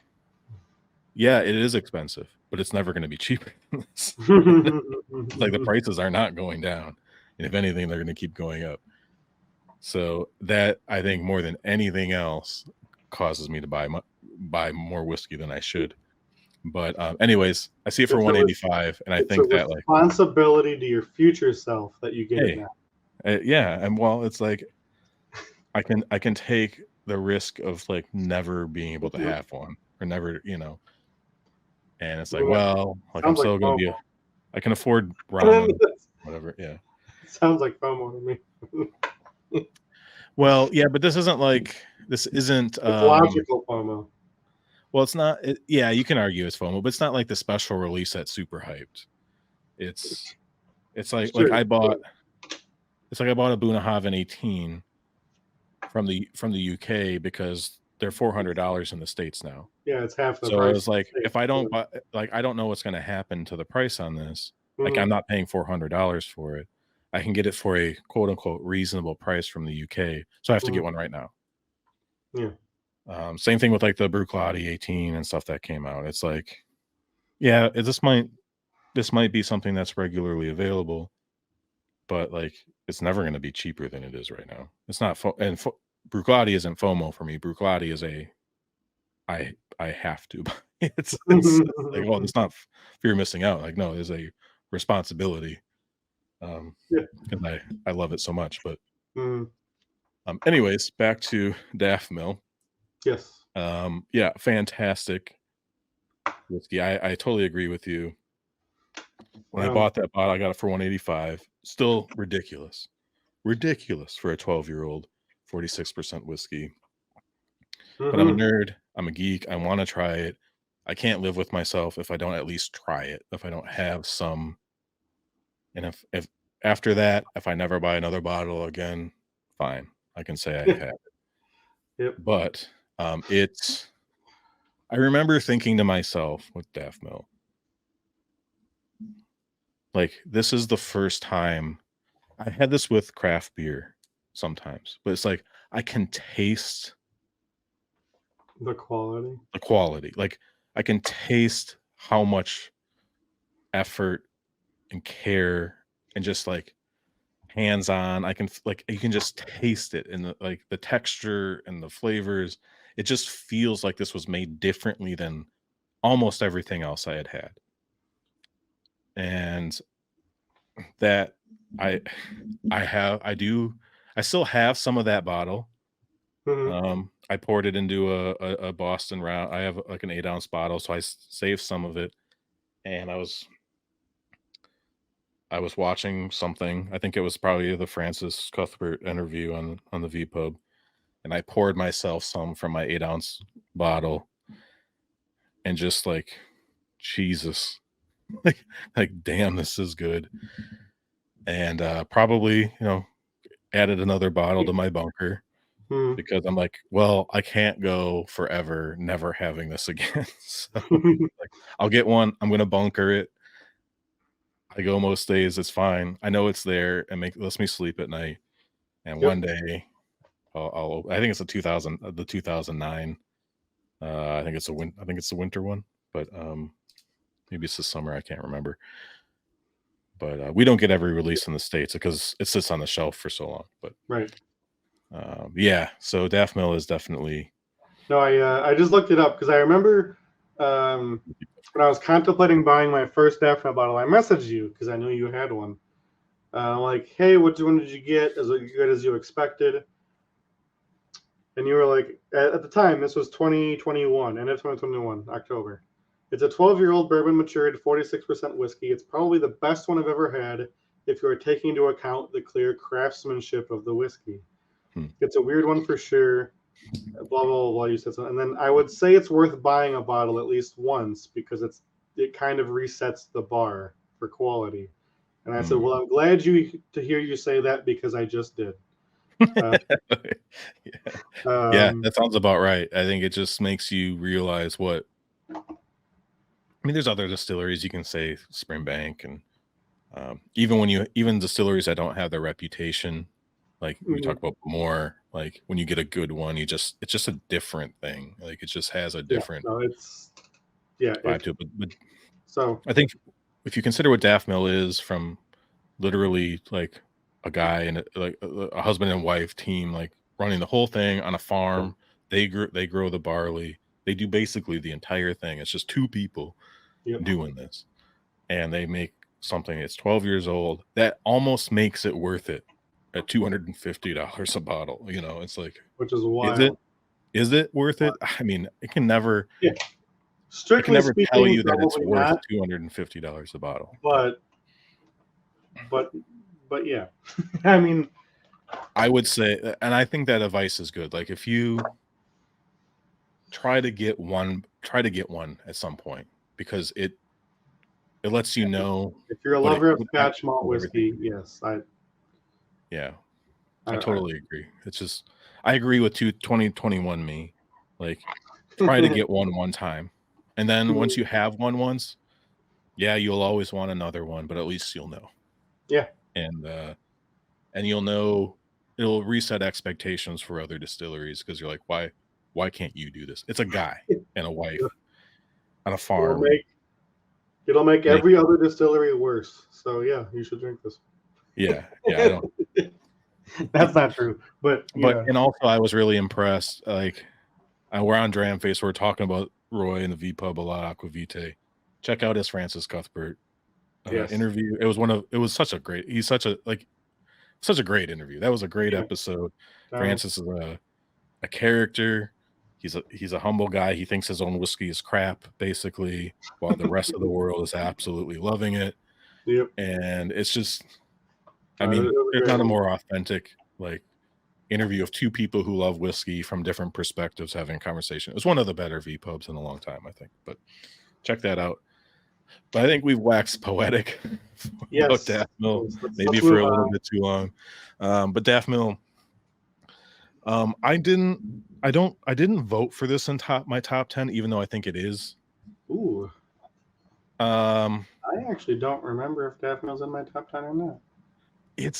Speaker 1: yeah, it is expensive, but it's never going to be cheaper than this. Like the prices are not going down, and if anything, they're going to keep going up. So that, I think, more than anything else, causes me to buy more whiskey than I should. But anyways, I see it for 185, and I think that like
Speaker 2: responsibility to your future self that you get it
Speaker 1: hey,
Speaker 2: now.
Speaker 1: yeah, and well, it's like I can take the risk of like never being able to have one or never, and it's like, well, like I'm still gonna be I can afford ramen, whatever. Yeah,
Speaker 2: sounds like FOMO to me.
Speaker 1: Well, yeah, but this isn't
Speaker 2: it's logical FOMO.
Speaker 1: Well, it's not. Yeah, you can argue it's FOMO, but it's not like the special release that's super hyped. It's like I bought. It's like I bought a Bunnahabhain 18 from the UK because they're $400 in the States now.
Speaker 2: Yeah, it's half the
Speaker 1: price.
Speaker 2: So
Speaker 1: I was like, if I don't buy, like, I don't know what's going to happen to the price on this. Like, I'm not paying $400 for it. I can get it for a quote unquote reasonable price from the UK. So I have to get one right now.
Speaker 2: Yeah.
Speaker 1: Same thing with like the Bruichladdich 18 and stuff that came out. It's like, yeah, this might be something that's regularly available, but like it's never going to be cheaper than it is right now. It's not, Bruichladdich isn't FOMO for me. Bruichladdich is I have to buy. It's like, well, it's not fear of missing out. Like, no, there's a responsibility. Because I love it so much. But anyways, back to Daffmill.
Speaker 2: Yes.
Speaker 1: Yeah, fantastic whiskey. I totally agree with you. When I bought that bottle, I got it for 185. Still ridiculous for a 12-year-old 46% whiskey. But I'm a nerd. I'm a geek. I want to try it. I can't live with myself if I don't at least try it. If I don't have some, and if after that, if I never buy another bottle again, fine. I can say I had it.
Speaker 2: Yep.
Speaker 1: But I remember thinking to myself with Daffmill, like, this is the first time. I had this with craft beer sometimes, but it's like I can taste
Speaker 2: the
Speaker 1: quality. Like, I can taste how much effort and care and just like hands-on. You can just taste it in the texture and the flavors. It just feels like this was made differently than almost everything else I had. And that I still have some of that bottle. I poured it into a Boston round. I have like an 8-ounce bottle, so I saved some of it. And I was watching something. I think it was probably the Francis Cuthbert interview on the VPub, and I poured myself some from my 8-ounce bottle, and just like, Jesus, like damn, this is good. And probably added another bottle to my bunker. Because I'm like, well, I can't go forever never having this again. So like, I'll get one. I'm gonna bunker it. I go most days. It's fine. I know it's there and lets me sleep at night. And one day, I think it's the 2009. I think it's the winter one, but maybe it's the summer. I can't remember. But we don't get every release in the States because it sits on the shelf for so long. But
Speaker 2: right.
Speaker 1: Yeah, so Daffmill is definitely.
Speaker 2: No, I just looked it up because I remember when I was contemplating buying my first Daffmill bottle, I messaged you because I knew you had one. Like, hey, which one did you get? Is it good as you expected? And you were like, at the time, this was 2021, end of 2021, October. It's a 12-year-old bourbon matured 46% whiskey. It's probably the best one I've ever had if you are taking into account the clear craftsmanship of the whiskey. It's a weird one for sure. Blah, blah, blah, you said something. And then I would say it's worth buying a bottle at least once because it kind of resets the bar for quality. And I said, well, I'm glad to hear you say that because I just did.
Speaker 1: Yeah, that sounds about right. I think it just makes you realize what. I mean, there's other distilleries you can say, Springbank, and even distilleries that don't have their reputation Like we talk about more, like when you get a good one, it's just a different thing. Like it just has a different vibe to it. But
Speaker 2: so
Speaker 1: I think if you consider what Daft Mill is, from literally like a guy and a husband and wife team, like running the whole thing on a farm, they grow the barley. They do basically the entire thing. It's just two people doing this, and they make something that's 12 years old that almost makes it worth it at $250 a bottle. You know, it's like,
Speaker 2: which is wild.
Speaker 1: Is it worth it? I mean, it can never.
Speaker 2: Strictly
Speaker 1: never
Speaker 2: speaking,
Speaker 1: tell you that it's
Speaker 2: probably
Speaker 1: worth
Speaker 2: not,
Speaker 1: $250 a bottle.
Speaker 2: But yeah, I mean,
Speaker 1: I would say, and I think that advice is good. Like if you try to get one at some point, because it lets you know.
Speaker 2: If you're a lover of Scotch malt whiskey, yes, I
Speaker 1: totally agree. It's just, I agree with 2021 me. Like try to get one time, and then once you have one once, you'll always want another one, but at least you'll know. And you'll know, it'll reset expectations for other distilleries, because you're like, why can't you do this? It's a guy and a wife on a farm.
Speaker 2: It'll make every other distillery worse. So yeah, you should drink this.
Speaker 1: I don't.
Speaker 2: That's not true, but
Speaker 1: and also I was really impressed. Like we're on Dramface, we're talking about Roy and the V Pub a lot, Aquavite. Check out his Francis Cuthbert interview. It was such a great. He's such a great interview. That was a great episode. Francis is a character. He's a humble guy. He thinks his own whiskey is crap, basically, while the rest of the world is absolutely loving it. And it's just, I mean, there's not a more authentic like interview of two people who love whiskey from different perspectives having a conversation. It was one of the better V Pubs in a long time, I think. But check that out. But I think we've waxed poetic about Daft Mill, maybe for a little bit too long. But Daft Mill, I didn't vote for this in my top 10, even though I think it is.
Speaker 2: Ooh. I actually don't remember if Daft Mill's in my top 10 or not.
Speaker 1: It's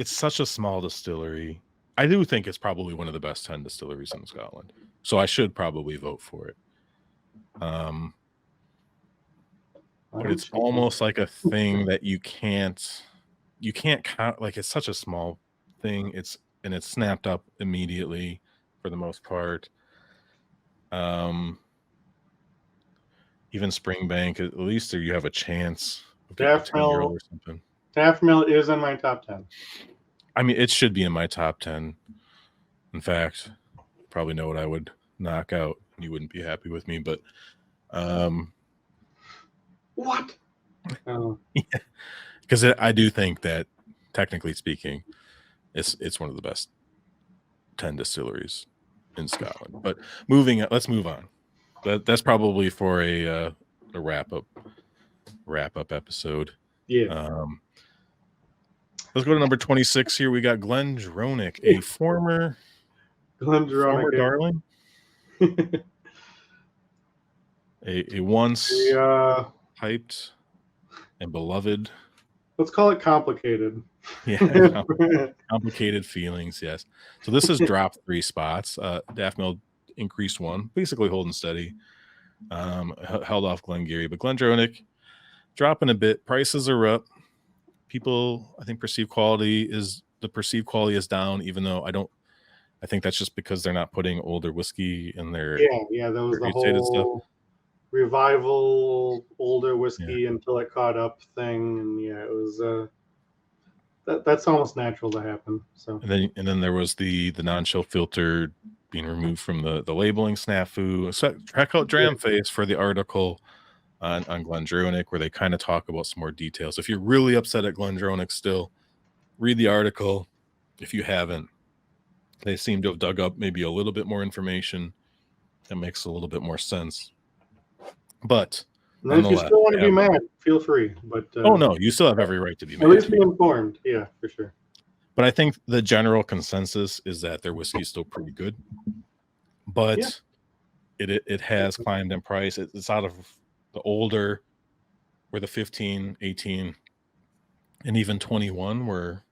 Speaker 1: such a small distillery. I do think it's probably one of the best 10 distilleries in Scotland, so I should probably vote for it. But it's almost like a thing that you can't count. Like it's such a small thing. It's snapped up immediately for the most part. Even Springbank, at least there you have a chance of getting a 10-year-old or something.
Speaker 2: Daft Mill is in my top 10.
Speaker 1: I mean, it should be in my top 10. In fact, probably know what I would knock out. You wouldn't be happy with me, but
Speaker 2: what?
Speaker 1: Because I do think that, technically speaking, it's one of the best 10 distilleries in Scotland. But let's move on. That's probably for a wrap up episode. Let's go to number 26 here. We got Glendronach, a former darling, a once hyped and beloved.
Speaker 2: Let's call it complicated.
Speaker 1: Complicated feelings. Yes. So this has dropped 3 spots. Daft Mill increased 1, basically holding steady. Held off Glengarry, but Glendronach dropping a bit. Prices are up. People, I think, perceived quality is down, even though I think that's just because they're not putting older whiskey in their
Speaker 2: that was the whole revival older whiskey until it caught up thing, and it was that's almost natural to happen. So
Speaker 1: and then there was the non-chill filter being removed from the labeling snafu. So check out Dramface for the article on Glendronach, where they kind of talk about some more details. If you're really upset at Glendronach still, read the article. If you haven't, they seem to have dug up maybe a little bit more information that makes a little bit more sense. But
Speaker 2: if you still want to be mad, feel free. But
Speaker 1: oh no, you still have every right to be mad.
Speaker 2: At least be informed. Yeah, for sure.
Speaker 1: But I think the general consensus is that their whiskey is still pretty good. But it has climbed in price. It's out of the older, where the 15, 18, and even 21 were,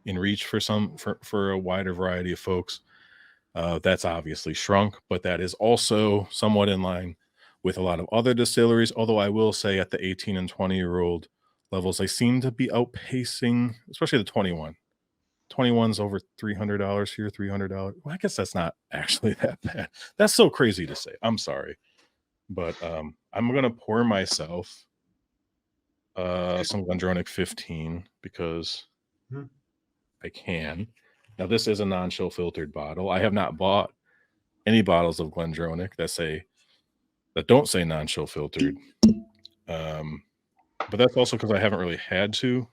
Speaker 1: in reach for a wider variety of folks. That's obviously shrunk, but that is also somewhat in line with a lot of other distilleries. Although I will say at the 18 and 20-year-old levels, they seem to be outpacing, especially the 21. 21's over $300 here, $300. Well, I guess that's not actually that bad. That's so crazy to say. I'm sorry. But I'm going to pour myself some Glendronach 15 because I can. Now, this is a non-chill filtered bottle. I have not bought any bottles of Glendronach that don't say non-chill filtered. But that's also because I haven't really had to.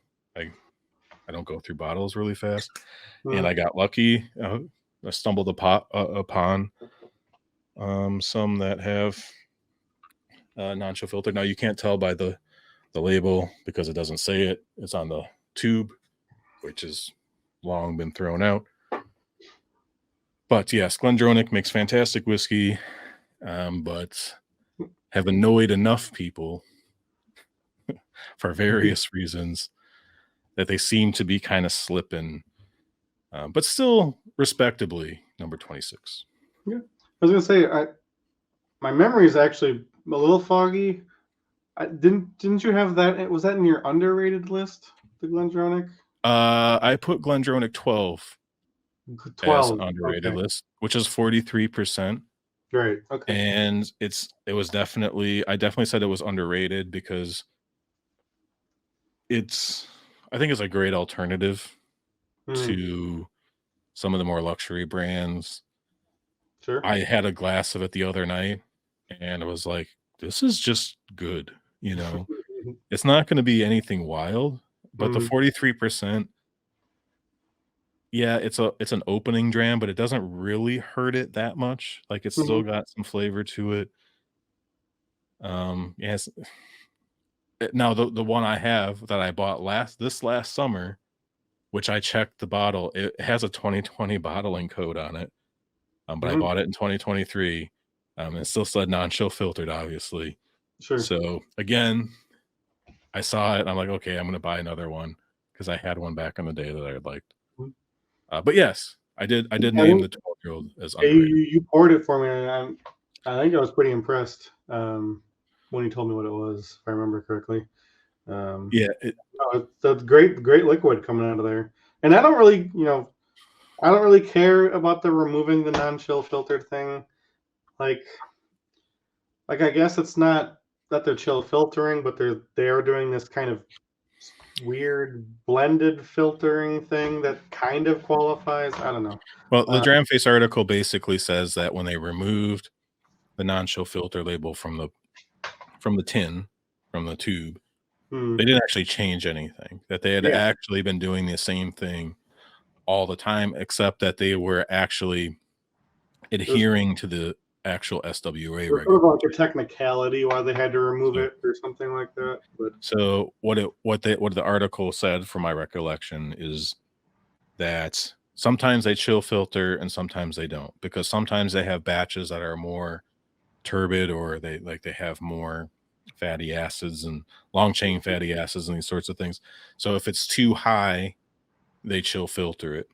Speaker 1: I don't go through bottles really fast. And I got lucky. I stumbled upon some that have non-chill filtered. Now, you can't tell by the label because it doesn't say it. It's on the tube, which has long been thrown out. But yes, Glendronach makes fantastic whiskey, but have annoyed enough people for various reasons that they seem to be kind of slipping, but still respectably number 26.
Speaker 2: Yeah, I was gonna say my memory is actually a little foggy. Didn't you have that? Was that in your underrated list, the Glendronach?
Speaker 1: I put Glendronach 12 as an underrated list, which is 43%.
Speaker 2: Right. Okay.
Speaker 1: And I definitely said it was underrated because I think it's a great alternative to some of the more luxury brands.
Speaker 2: Sure.
Speaker 1: I had a glass of it the other night and I was like, this is just good. It's not going to be anything wild, but the 43%, yeah, it's an opening dram, but it doesn't really hurt it that much. Like it's still got some flavor to it. Yes. Now the one I have that I bought this last summer, which I checked the bottle, it has a 2020 bottling code on it. But I bought it in 2023. It still said non-chill filtered, obviously.
Speaker 2: Sure.
Speaker 1: So again, I saw it and I'm like, okay, I'm gonna buy another one because I had one back in the day that I liked. But yes, I did name the 12-year-old as underrated.
Speaker 2: You poured it for me, and I think I was pretty impressed when you told me what it was, if I remember correctly.
Speaker 1: Yeah,
Speaker 2: that's great liquid coming out of there. And I don't really care about the removing the non-chill filtered thing. Like I guess it's not that they're chill filtering, but they are doing this kind of weird blended filtering thing that kind of qualifies. I don't know.
Speaker 1: Well, the Dramface article basically says that when they removed the non-chill filter label from the tin, from the tube, they didn't actually change anything. That they had actually been doing the same thing all the time, except that they were actually adhering to the actual SWA
Speaker 2: sort of like a technicality why they had to remove it or something like that. But
Speaker 1: so what the article said, from my recollection, is that sometimes they chill filter and sometimes they don't, because sometimes they have batches that are more turbid, or they have more fatty acids and long chain fatty acids and these sorts of things. So if it's too high, they chill filter it,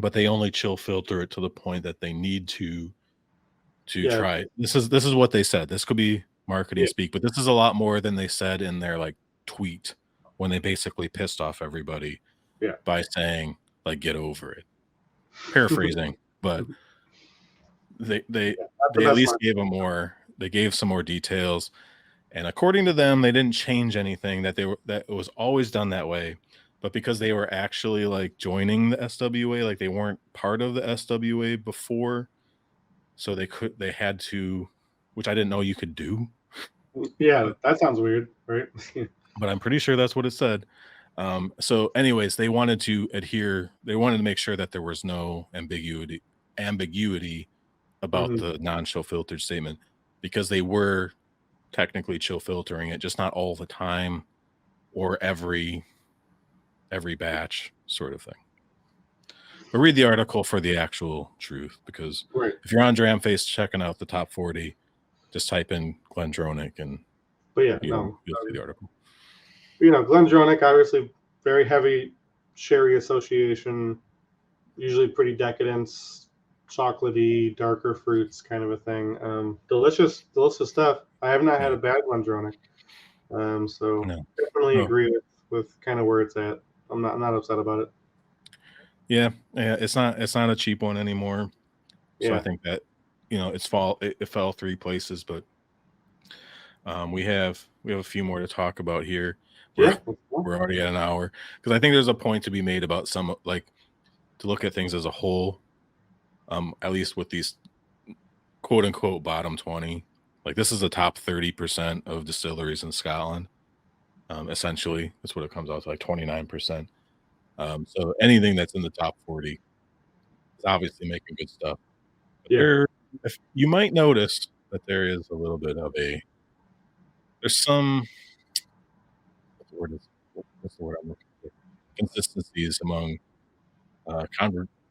Speaker 1: but they only chill filter it to the point that they need to try it. This is what they said. This could be marketing speak, but this is a lot more than they said in their tweet when they basically pissed off everybody by saying get over it. Paraphrasing, but they at least gave some more details. And according to them, they didn't change anything, that it was always done that way. But because they were actually joining the SWA, they weren't part of the SWA before, so they had to, which I didn't know you could do.
Speaker 2: Yeah, that sounds weird, right?
Speaker 1: But I'm pretty sure that's what it said. So anyways, they wanted to adhere. They wanted to make sure that there was no ambiguity about the non-chill filtered statement, because they were technically chill filtering it, just not all the time or every batch sort of thing. But read the article for the actual truth, because if you're on Dramface checking out the top 40, just type in Glendronach and you'll see the article.
Speaker 2: Glendronach, obviously very heavy sherry association, usually pretty decadent, chocolatey, darker fruits kind of a thing. Delicious stuff. I have not had
Speaker 1: Yeah.
Speaker 2: a bad Glendronach. So
Speaker 1: No.
Speaker 2: definitely
Speaker 1: No.
Speaker 2: agree with kind of where it's at. I'm not upset about it.
Speaker 1: Yeah. It's not a cheap one anymore. So I
Speaker 2: Yeah.
Speaker 1: think that it fell 3 places, but we have a few more to talk about here. We're
Speaker 2: Yeah.
Speaker 1: we're already at an hour because I think there's a point to be made about some to look at things as a whole. At least with these quote unquote bottom 20, like this is the top 30% of distilleries in Scotland. Essentially, that's what it comes out to, like 29%. So anything that's in the top 40 is obviously making good stuff. But
Speaker 2: Yeah.
Speaker 1: if you might notice that there is a little bit of there's some what's the word I'm looking for? Consistencies among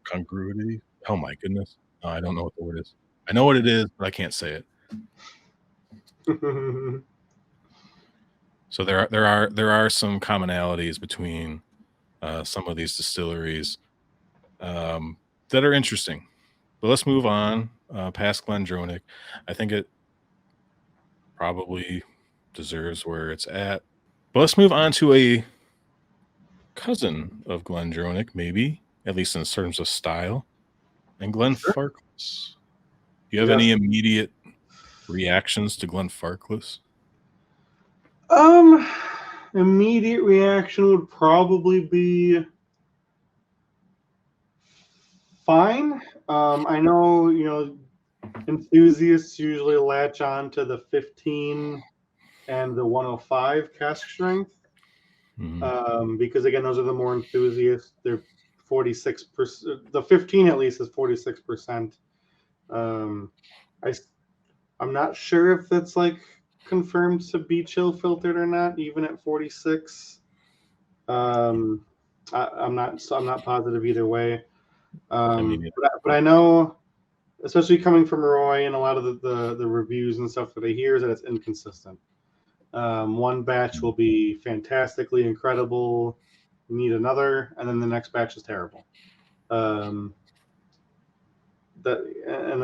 Speaker 1: congruity. Oh my goodness, I don't know what the word is. I know what it is, but I can't say it. So there are some commonalities between some of these distilleries that are interesting. But let's move on past Glendronach. I think it probably deserves where it's at. But let's move on to a cousin of Glendronach, maybe at least in terms of style, and
Speaker 2: Sure.
Speaker 1: Glenfarclas. Do you have
Speaker 2: Yes.
Speaker 1: any immediate reactions to Glenfarclas?
Speaker 2: Um, Immediate reaction would probably be fine. I know, enthusiasts usually latch on to the 15 and the 105 cask strength. Because again, those are the more enthusiasts. They're 46%. The 15 at least is 46%. Um, I I'm not sure if that's like confirmed to be chill filtered or not, even at 46. I'm not positive either way.
Speaker 1: I mean,
Speaker 2: But I know, especially coming from Roy and a lot of the reviews and stuff that I hear, is that it's inconsistent. One batch will be fantastically incredible. You need another, and then the next batch is terrible. Um, and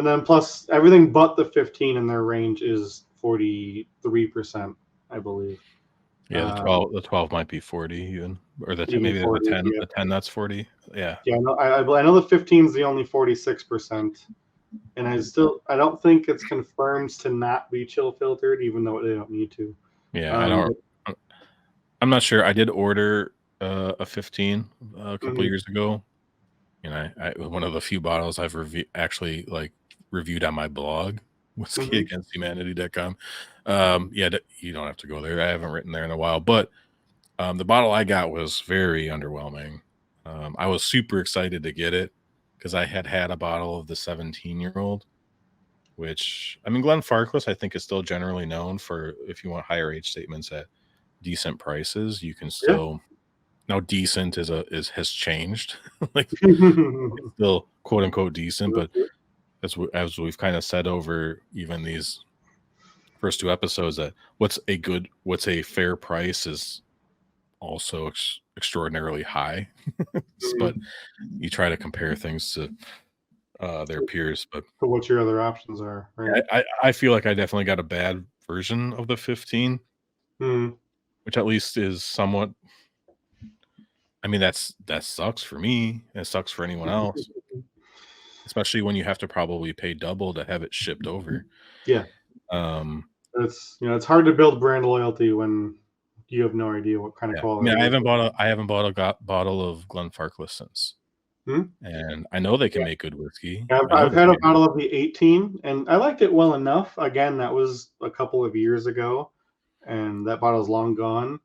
Speaker 2: then plus everything but the 15 in their range is 43%, I believe.
Speaker 1: yeah, the 12 might be 40 even, or the 10,
Speaker 2: Even
Speaker 1: maybe the
Speaker 2: 40,
Speaker 1: 10
Speaker 2: yeah.
Speaker 1: the 10 that's 40. Yeah,
Speaker 2: Yeah, I know the 15 is the only 46%, and I don't think it's confirmed to not be chill filtered, even though they don't need to.
Speaker 1: yeah. I'm not sure. I did order a 15 a couple
Speaker 2: Mhm.
Speaker 1: years ago, and I one of the few bottles I've actually reviewed on my blog,
Speaker 2: Mhm.
Speaker 1: whiskeyagainsthumanity.com. Yeah, you don't have to go there. I haven't written there in a while, but the bottle I got was very underwhelming. I was super excited to get it because I had a bottle of the 17-year-old, which I mean, Glenfarclas I think is still generally known for if you want higher age statements at decent prices, you can
Speaker 2: Yeah.
Speaker 1: still now decent has changed. Like it's still quote unquote decent, but as we've kind of said over even these first 2 episodes, that what's a fair price is also extraordinarily high. But
Speaker 2: Mhm.
Speaker 1: you try to compare things to their peers. But
Speaker 2: So what your other options are, right?
Speaker 1: I feel like I definitely got a bad version of the 15,
Speaker 2: Mhm.
Speaker 1: which at least is somewhat. I mean, that sucks for me. It sucks for anyone else, especially when you have to probably pay double to have it shipped over.
Speaker 2: Yeah,
Speaker 1: Um,
Speaker 2: it's hard to build brand loyalty when you have no idea what kind of
Speaker 1: yeah, I mean,
Speaker 2: quality it is.
Speaker 1: I haven't bought a bottle of Glenfarclas since,
Speaker 2: Hmm?
Speaker 1: and I know they can
Speaker 2: Yeah,
Speaker 1: make good whiskey.
Speaker 2: I've,
Speaker 1: I know
Speaker 2: I've
Speaker 1: they
Speaker 2: had a
Speaker 1: can.
Speaker 2: bottle of the 18, and I liked it well enough. Again, that was a couple of years ago, and that bottle's long gone.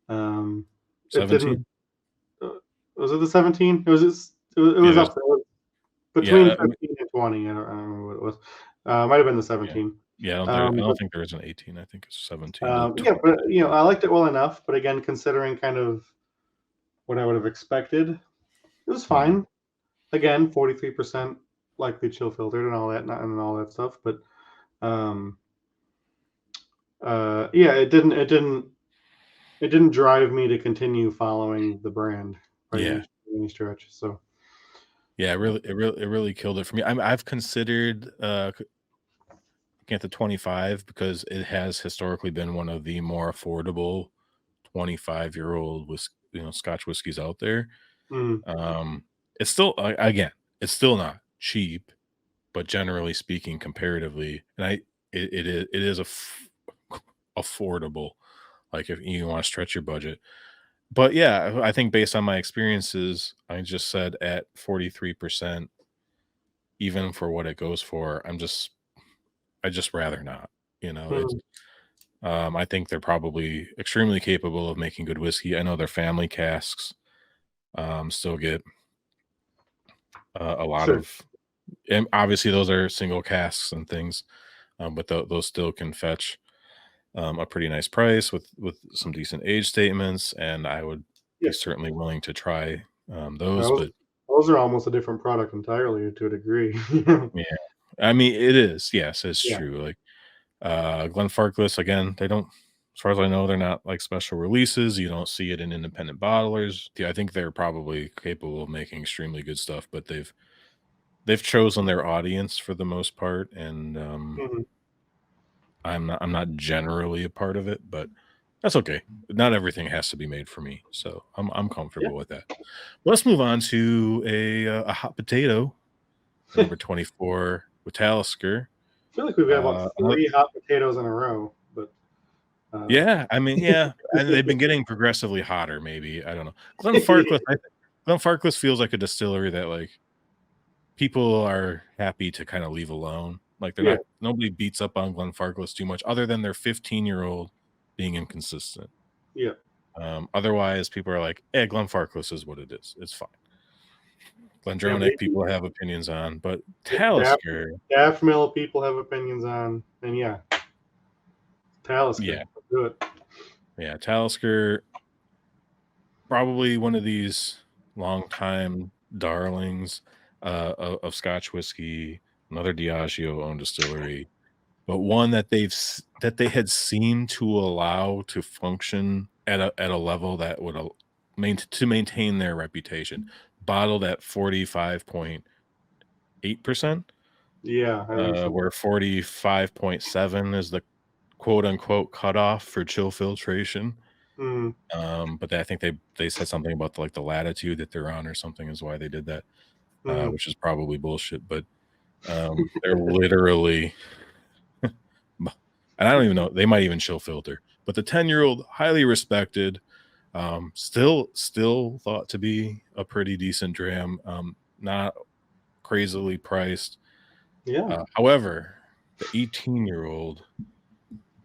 Speaker 2: Um, it didn't.
Speaker 1: 17.
Speaker 2: Uh, was it the 17? It
Speaker 1: Yeah,
Speaker 2: was up there. It was between
Speaker 1: yeah,
Speaker 2: 15 and 20. I don't remember what it was. Might have been the
Speaker 1: yeah,
Speaker 2: 17.
Speaker 1: yeah. I
Speaker 2: Um,
Speaker 1: don't
Speaker 2: but
Speaker 1: think there is an 18. I think it's 17 to
Speaker 2: yeah,
Speaker 1: 20.
Speaker 2: but I liked it well enough. But again, considering kind of what I would have expected, it was
Speaker 1: Mhm.
Speaker 2: fine. Again, 43% likely chill filtered and all that and all that stuff. But um, yeah, it didn't it didn't drive me to continue following the brand by
Speaker 1: Yeah.
Speaker 2: any stretch. So
Speaker 1: Yeah, it really killed it for me. I've considered get the 25 because it has historically been one of the more affordable 25-year-old Scotch whiskeys out there.
Speaker 2: mm,
Speaker 1: Um, it's still again, it's still not cheap, but generally speaking, comparatively, and it is affordable. Like if you want to stretch your budget, but yeah, I think based on my experiences, I just said at 43%, even for what it goes for, I just rather not. You know, it's
Speaker 2: mm,
Speaker 1: I think they're probably extremely capable of making good whiskey. I know their family casks still get a lot
Speaker 2: sure.
Speaker 1: of, and obviously those are single casks and things, but those still can fetch a pretty nice price with some decent age statements. And I would be
Speaker 2: Yeah.
Speaker 1: certainly willing to try those.
Speaker 2: Those
Speaker 1: But
Speaker 2: those are almost a different product entirely to a degree.
Speaker 1: yeah, I mean it is. Yes, it's
Speaker 2: Yeah.
Speaker 1: true. Like Glenfarclas, again, they don't, as far as I know, they're not like special releases. You don't see it in independent bottlers. Yeah, I think they're probably capable of making extremely good stuff, but they've chosen their audience for the most part, and
Speaker 2: Mhm.
Speaker 1: I'm not generally a part of it, but that's okay. Not everything has to be made for me, so I'm
Speaker 2: Yeah.
Speaker 1: comfortable with that. Let's move on to a hot potato, number 24 with Talisker.
Speaker 2: I feel like we've got about
Speaker 1: Another,
Speaker 2: 3 hot potatoes in a row, but, uh
Speaker 1: yeah, I mean, yeah, and they've been getting progressively hotter, maybe, I don't know. Glenfarclas feels like a distillery that, like, people are happy to kinda leave alone. Like, they're
Speaker 2: Yeah,
Speaker 1: not nobody beats up on Glenfarclas too much other than their 15-year-old being inconsistent.
Speaker 2: yeah.
Speaker 1: Otherwise, people are like, "Eh, Glenfarclas is what it is. It's fine."
Speaker 2: Yeah,
Speaker 1: Glendronach,
Speaker 2: maybe
Speaker 1: people have opinions on, but
Speaker 2: Daf
Speaker 1: Talisker,
Speaker 2: Daffmill people have opinions on, and yeah,
Speaker 1: yeah,
Speaker 2: Talisker. Let's do it.
Speaker 1: yeah, Talisker, probably one of these longtime darlings of Scotch whiskey, another Diageo-owned distillery, but one that that they had seemed to allow to function at a level that would to maintain their reputation. Bottled at 45.8%,
Speaker 2: Yeah, I think so.
Speaker 1: where 45.7 is the quote unquote cutoff for chill filtration.
Speaker 2: Mm,
Speaker 1: But I think they said something about like the latitude that they're on or something is why they did that,
Speaker 2: mhm.
Speaker 1: which is probably bullshit. But they're literally, and I don't even know, they might even chill filter. But the 10-year-old, highly respected, still thought to be a pretty decent dram, not crazily priced.
Speaker 2: Yeah.
Speaker 1: However, the 18-year-old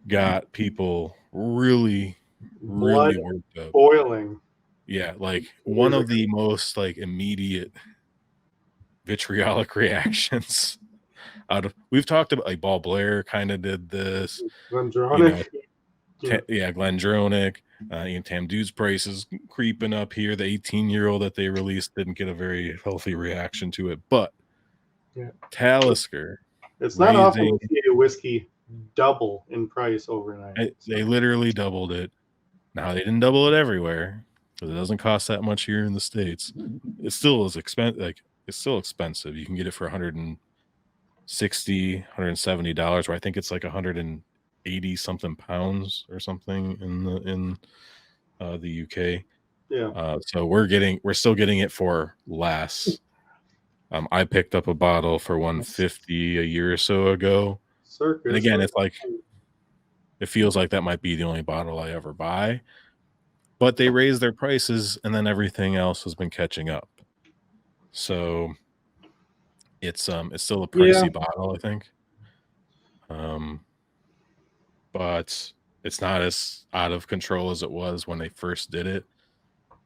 Speaker 1: got people really,
Speaker 2: Blood
Speaker 1: really worked up.
Speaker 2: boiling.
Speaker 1: Yeah, like one
Speaker 2: Years
Speaker 1: of
Speaker 2: ago.
Speaker 1: the most like immediate vitriolic reactions out of, we've talked about like Ball Blair kind of did this, you know,
Speaker 2: Glendronach. Yeah.
Speaker 1: yeah, Glendronach, Tam Dude's prices creeping up here. The 18-year-old that they released didn't get a very healthy reaction to it, but
Speaker 2: Yeah.
Speaker 1: Talisker
Speaker 2: It's not often
Speaker 1: raising,
Speaker 2: to see a whiskey double in price overnight.
Speaker 1: they
Speaker 2: So
Speaker 1: literally doubled it. Now they didn't double it everywhere because it doesn't cost that much here in the States. It still is expensive. Like it's still expensive. You can get it for $160, $170, where I think it's like 180 something pounds or something in the UK.
Speaker 2: yeah.
Speaker 1: So we're still getting it for less. I picked up a bottle for 150 a year or so ago. And
Speaker 2: Circus.
Speaker 1: again, it's like it feels like that might be the only bottle I ever buy. But they raised their prices and then everything else has been catching up. So it's still a
Speaker 2: Yeah.
Speaker 1: pricey bottle, I think. Um but it's not as out of control as it was when they first did it.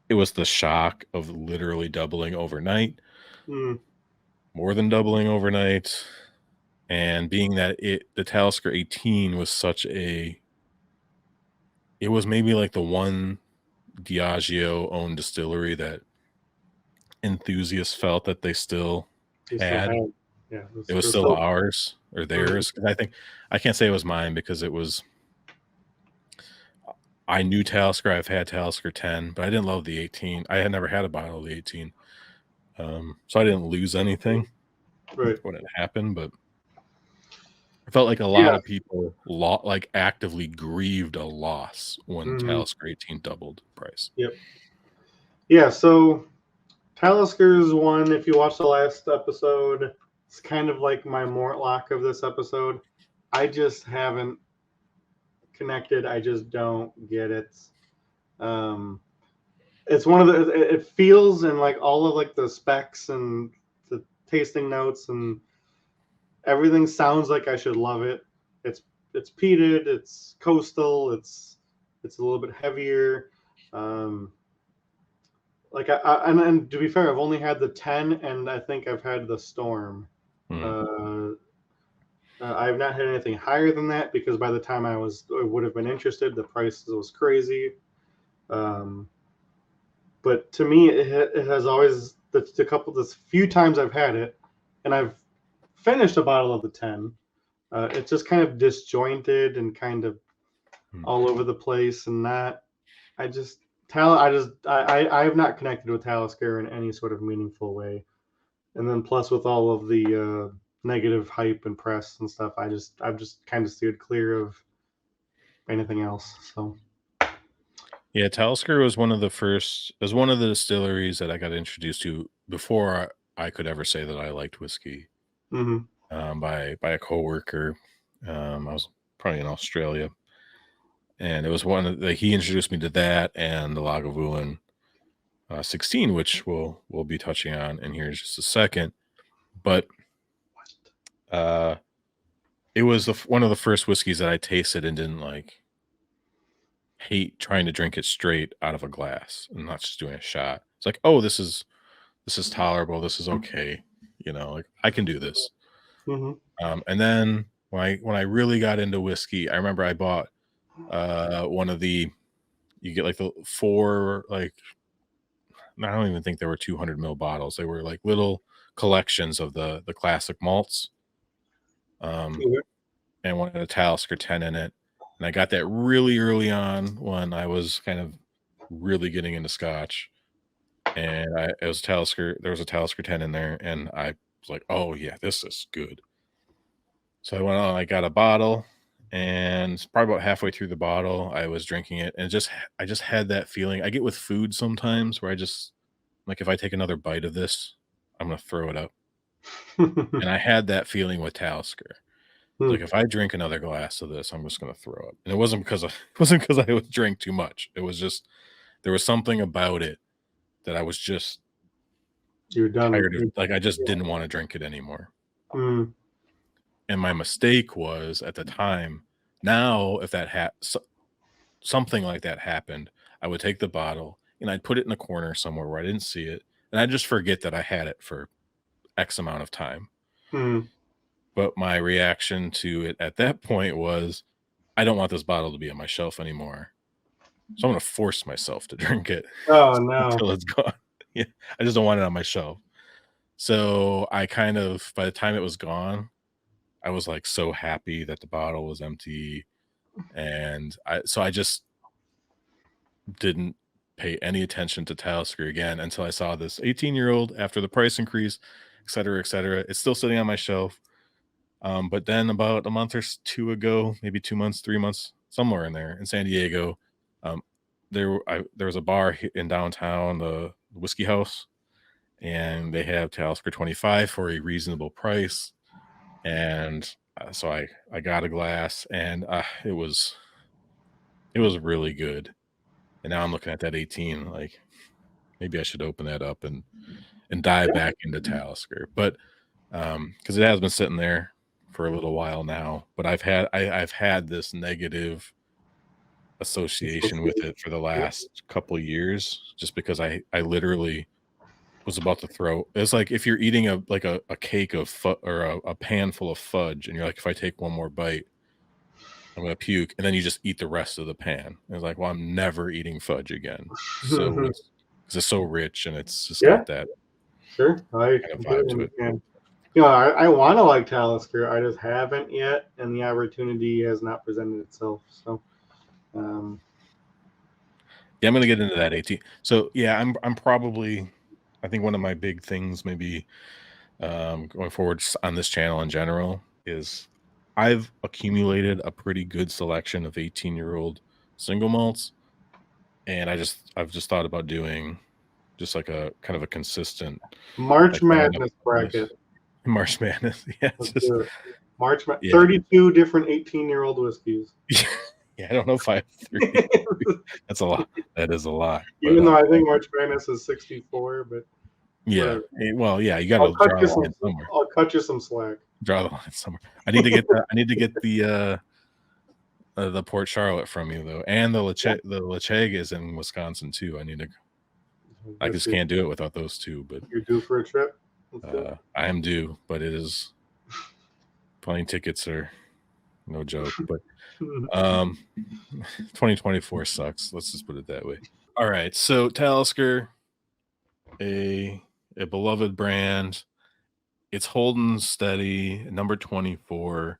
Speaker 1: It was the shock of literally doubling overnight,
Speaker 2: Mm,
Speaker 1: more than doubling overnight, and being that the Talisker 18 was it was maybe like the one Diageo owned distillery that enthusiasts felt that they still
Speaker 2: you still
Speaker 1: had.
Speaker 2: have. Yeah.
Speaker 1: It was
Speaker 2: There's
Speaker 1: still
Speaker 2: still.
Speaker 1: ours or
Speaker 2: Mhm.
Speaker 1: theirs. 'Cause I think I can't say it was mine because I knew Talisker. I've had Talisker 10, but I didn't love the 18. I had never had a bottle of the 18. So I didn't lose anything
Speaker 2: Right.
Speaker 1: when it happened, but I felt like a lot
Speaker 2: Yeah.
Speaker 1: of people like actively grieved a loss when Talisker 18 doubled the price.
Speaker 2: Yep. Yeah, so Talisker's one, if you watch the last episode, it's kind of like my Mortlock of this episode. I just haven't connected. I just don't get it. It's one of the, it feels in like all of like the specs and the tasting notes and everything sounds like I should love it. It's peated, it's coastal, it's a little bit heavier. Like and to be fair, I've only had the 10, and I think I've had the Storm. I've not had anything higher than that because by the time I would have been interested, the price was crazy. But to me, it has always the few times I've had it, and I've finished a bottle of the 10. It's just kind of disjointed and kind of all over the place, and not. I have not connected with Talisker in any sort of meaningful way. And then plus with all of the negative hype and press and stuff, I've just kind of steered clear of anything else. So
Speaker 1: yeah, Talisker was one of the distilleries that I got introduced to before I could ever say that I liked whiskey. By a coworker. I was probably in Australia, and it was he introduced me to that and the Lagavulin 16, which we'll be touching on in here in just a second. But it was one of the first whiskeys that I tasted and didn't like hate trying to drink it straight out of a glass and not just doing a shot. It's like, oh, this is tolerable. This is okay. Like I can do this. And then when I really got into whiskey, I remember I bought one of you get like the 4, like, I don't even think there were 200 ml bottles. They were like little collections of the classic malts. And one had a Talisker 10 in it. And I got that really early on when I was kind of really getting into Scotch. And there was a Talisker 10 in there, and I was like, oh yeah, this is good. So I went on, I got a bottle, and probably about halfway through the bottle, I was drinking it, and I just had that feeling. I get with food sometimes where I just like, if I take another bite of this, I'm gonna throw it up. And I had that feeling with Talisker. Like if I drink another glass of this, I'm just gonna throw up. And it wasn't because I would drink too much. It was just there was something about it that I was just
Speaker 2: you're done.
Speaker 1: tired of. Like I just didn't want to drink it anymore. And my mistake was at the time. Now, if that something like that happened, I would take the bottle and I'd put it in a corner somewhere where I didn't see it, and I'd just forget that I had it for X amount of time. But my reaction to it at that point was, I don't want this bottle to be on my shelf anymore. So I'm going to force myself to drink it until it's gone. Yeah, I just don't want it on my shelf. So I kind of, by the time it was gone, I was like so happy that the bottle was empty. And I just didn't pay any attention to Talisker again until I saw this 18-year-old after the price increase, et cetera, et cetera. It's still sitting on my shelf. But then about a month or 2 ago, maybe 2 months, 3 months, somewhere in there in San Diego, there was a bar in downtown, the Whiskey House, and they have Talisker 25 for a reasonable price. And so I got a glass, and it was really good. And now I'm looking at that 18, like maybe I should open that up and dive back into Talisker. But because it has been sitting there for a little while now, but I've had this negative association with it for the last couple of years, just because I literally was about to throw. It's like if you're eating a cake of or a pan full of fudge, and you're like, if I take one more bite, I'm gonna puke, and then you just eat the rest of the pan. And it's like, well, I'm never eating fudge again. So it's so rich, and it's just got that
Speaker 2: I
Speaker 1: kind of vibe to it.
Speaker 2: I want to like Talisker. I just haven't yet, and the opportunity has not presented itself. So,
Speaker 1: Yeah, I'm gonna get into that 18. So yeah, I'm probably, I think one of my big things maybe going forward on this channel in general is I've accumulated a pretty good selection of 18-year-old single malts, and I've just thought about doing just like a kind of a consistent
Speaker 2: March
Speaker 1: like lineup
Speaker 2: Madness
Speaker 1: on this.
Speaker 2: bracket.
Speaker 1: March Madness. Yeah, it's
Speaker 2: Let's
Speaker 1: just
Speaker 2: do it. March
Speaker 1: yeah.
Speaker 2: 32 different 18-year-old whiskeys.
Speaker 1: Yeah, I don't know if I have 30. That's a lot. That is a lot. But
Speaker 2: Even though I think March Madness is 64, but
Speaker 1: yeah.
Speaker 2: whatever.
Speaker 1: Well, yeah, you got
Speaker 2: I'll
Speaker 1: to
Speaker 2: cut
Speaker 1: draw
Speaker 2: you
Speaker 1: the
Speaker 2: some.
Speaker 1: line somewhere.
Speaker 2: I'll cut you some slack.
Speaker 1: Draw the line somewhere. I need to get that. I need to get the Port Charlotte from you though, and the Lacheg is in Wisconsin too. I need to. I just can't do it without those two. But
Speaker 2: you're due for a trip.
Speaker 1: I am due, but it is plane tickets are no joke. But 2024 sucks. Let's just put it that way. All right, so Talisker, a beloved brand. It's holding steady, number 24,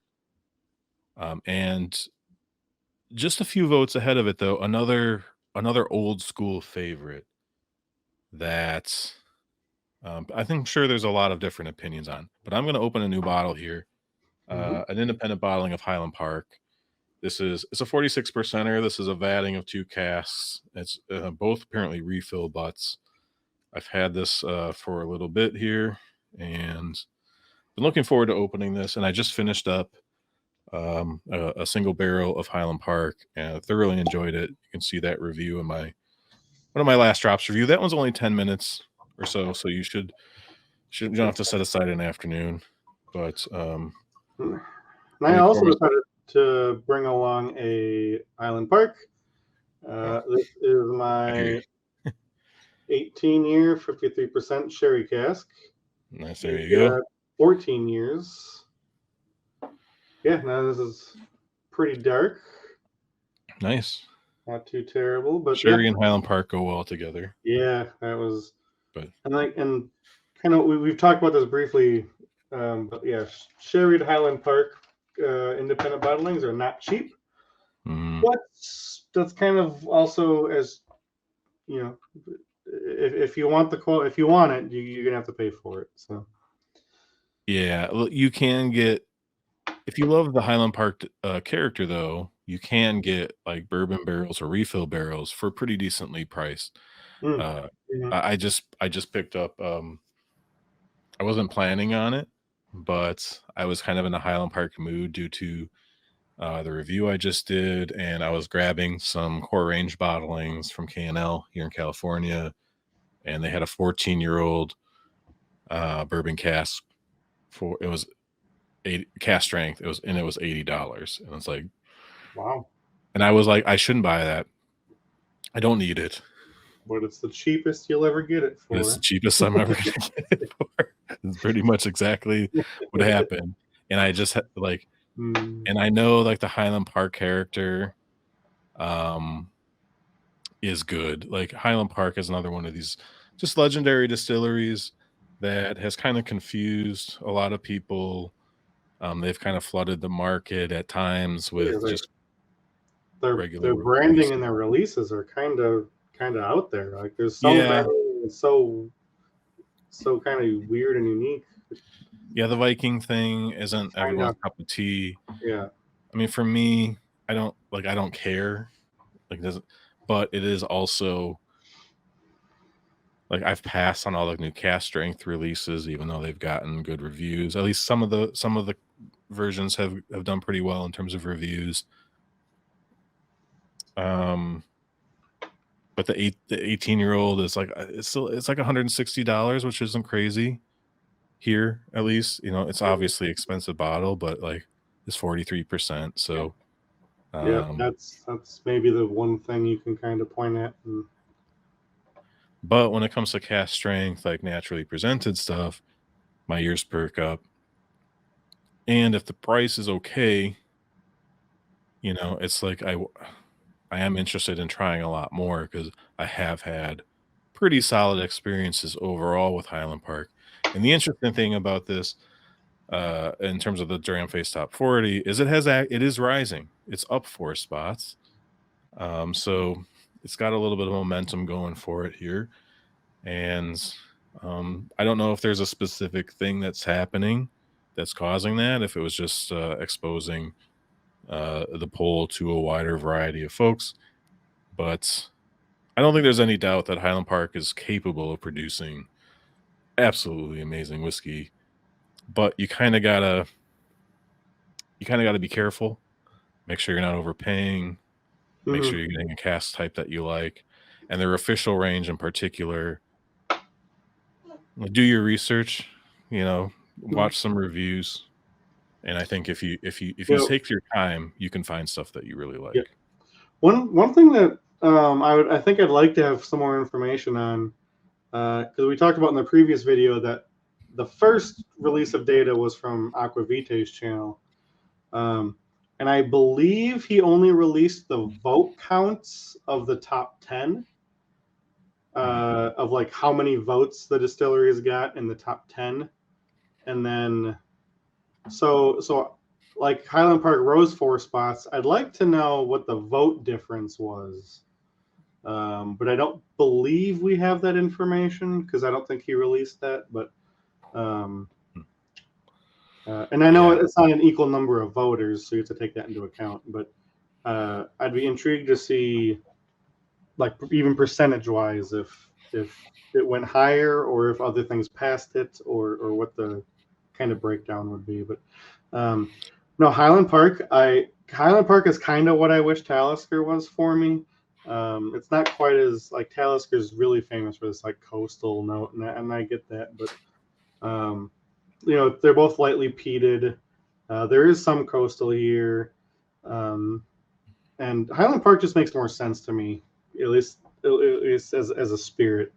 Speaker 1: and just a few votes ahead of it though. Another old school favorite that I think sure there's a lot of different opinions on, but I'm going to open a new bottle here, an independent bottling of Highland Park. It's a 46%er. This is a vatting of 2 casks. It's both apparently refill butts. I've had this for a little bit here and been looking forward to opening this. And I just finished up a single barrel of Highland Park and I thoroughly enjoyed it. You can see that review in one of my last drops review. That one's only 10 minutes or so, so you don't have to set aside an afternoon. But
Speaker 2: I also decided to bring along a Highland Park. This is my 18-year, 53% sherry cask.
Speaker 1: Nice, there you go.
Speaker 2: 14 years. Yeah, now this is pretty dark.
Speaker 1: Nice.
Speaker 2: Not too terrible, but
Speaker 1: sherry and Highland Park go well together.
Speaker 2: Yeah, that was.
Speaker 1: But
Speaker 2: and kind of we've talked about this briefly, but yeah, sherry to Highland Park independent bottlings are not cheap. But that's kind of also, as you know, if you want if you want it, you're gonna have to pay for it. So
Speaker 1: yeah, well, you can get, if you love the Highland Park character though, you can get like bourbon barrels or refill barrels for pretty decently priced. I just picked up. I wasn't planning on it, but I was kind of in a Highland Park mood due to the review I just did, and I was grabbing some core range bottlings from K&L here in California, and they had a 14-year-old bourbon cask for it was cask strength. It was $80, and it's like,
Speaker 2: wow.
Speaker 1: And I was like, I shouldn't buy that. I don't need it.
Speaker 2: But it's the cheapest you'll ever get it for.
Speaker 1: It's the cheapest I'm ever going to get it for. It's pretty much exactly what happened. And I just like, and I know like the Highland Park character is good. Like Highland Park is another one of these just legendary distilleries that has kind of confused a lot of people. They've kind of flooded the market at times with just
Speaker 2: their branding releases. And their releases are kind of out there. Like there's so many, so kind of weird and unique.
Speaker 1: Yeah, the Viking thing isn't everyone's cup of tea.
Speaker 2: Yeah,
Speaker 1: I mean, for me, I don't care. Like, but it is also like I've passed on all the new cask strength releases, even though they've gotten good reviews. At least some of the versions have done pretty well in terms of reviews. But the 18-year-old is like it's like $160, which isn't crazy here, at least. You know, it's obviously expensive bottle, but like it's 43%. So
Speaker 2: yeah, that's maybe the one thing you can kind of point at.
Speaker 1: But when it comes to cask strength, like naturally presented stuff, my ears perk up. And if the price is okay, you know, it's like I am interested in trying a lot more because I have had pretty solid experiences overall with Highland Park. And the interesting thing about this, in terms of the Dramface Top 40, is it is rising. It's up 4 spots. So it's got a little bit of momentum going for it here, and I don't know if there's a specific thing that's happening that's causing that. If it was just exposing the poll to a wider variety of folks, but I don't think there's any doubt that Highland Park is capable of producing absolutely amazing whiskey. But you kind of gotta be careful. Make sure you're not overpaying. Make
Speaker 2: Mm-hmm.
Speaker 1: sure you're getting a cask type that you like, and their official range in particular. Do your research.
Speaker 2: Mm-hmm.
Speaker 1: Watch some reviews, and I think if you
Speaker 2: Yep.
Speaker 1: take your time, you can find stuff that you really
Speaker 2: Yep.
Speaker 1: like.
Speaker 2: One thing that I think I'd like to have some more information on, because we talked about in the previous video that the first release of data was from Aquavite's channel, and I believe he only released the vote counts of the top 10, of like how many votes the distilleries got in the top 10, and then so like Highland Park rose 4 spots. I'd like to know what the vote difference was. But I don't believe we have that information because I don't think he released that. But and I know
Speaker 1: Yeah,
Speaker 2: it's not an equal number of voters, so you have to take that into account. But I'd be intrigued to see, like even percentage wise, if it went higher or if other things passed it, or what the kind of breakdown would be. But no, Highland Park. Highland Park is kind of what I wish Talisker was for me. It's not quite as like Talisker's really famous for this like coastal note, and I get that, but they're both lightly peated. There is some coastal here, and Highland Park just makes more sense to me, at least as a spirit.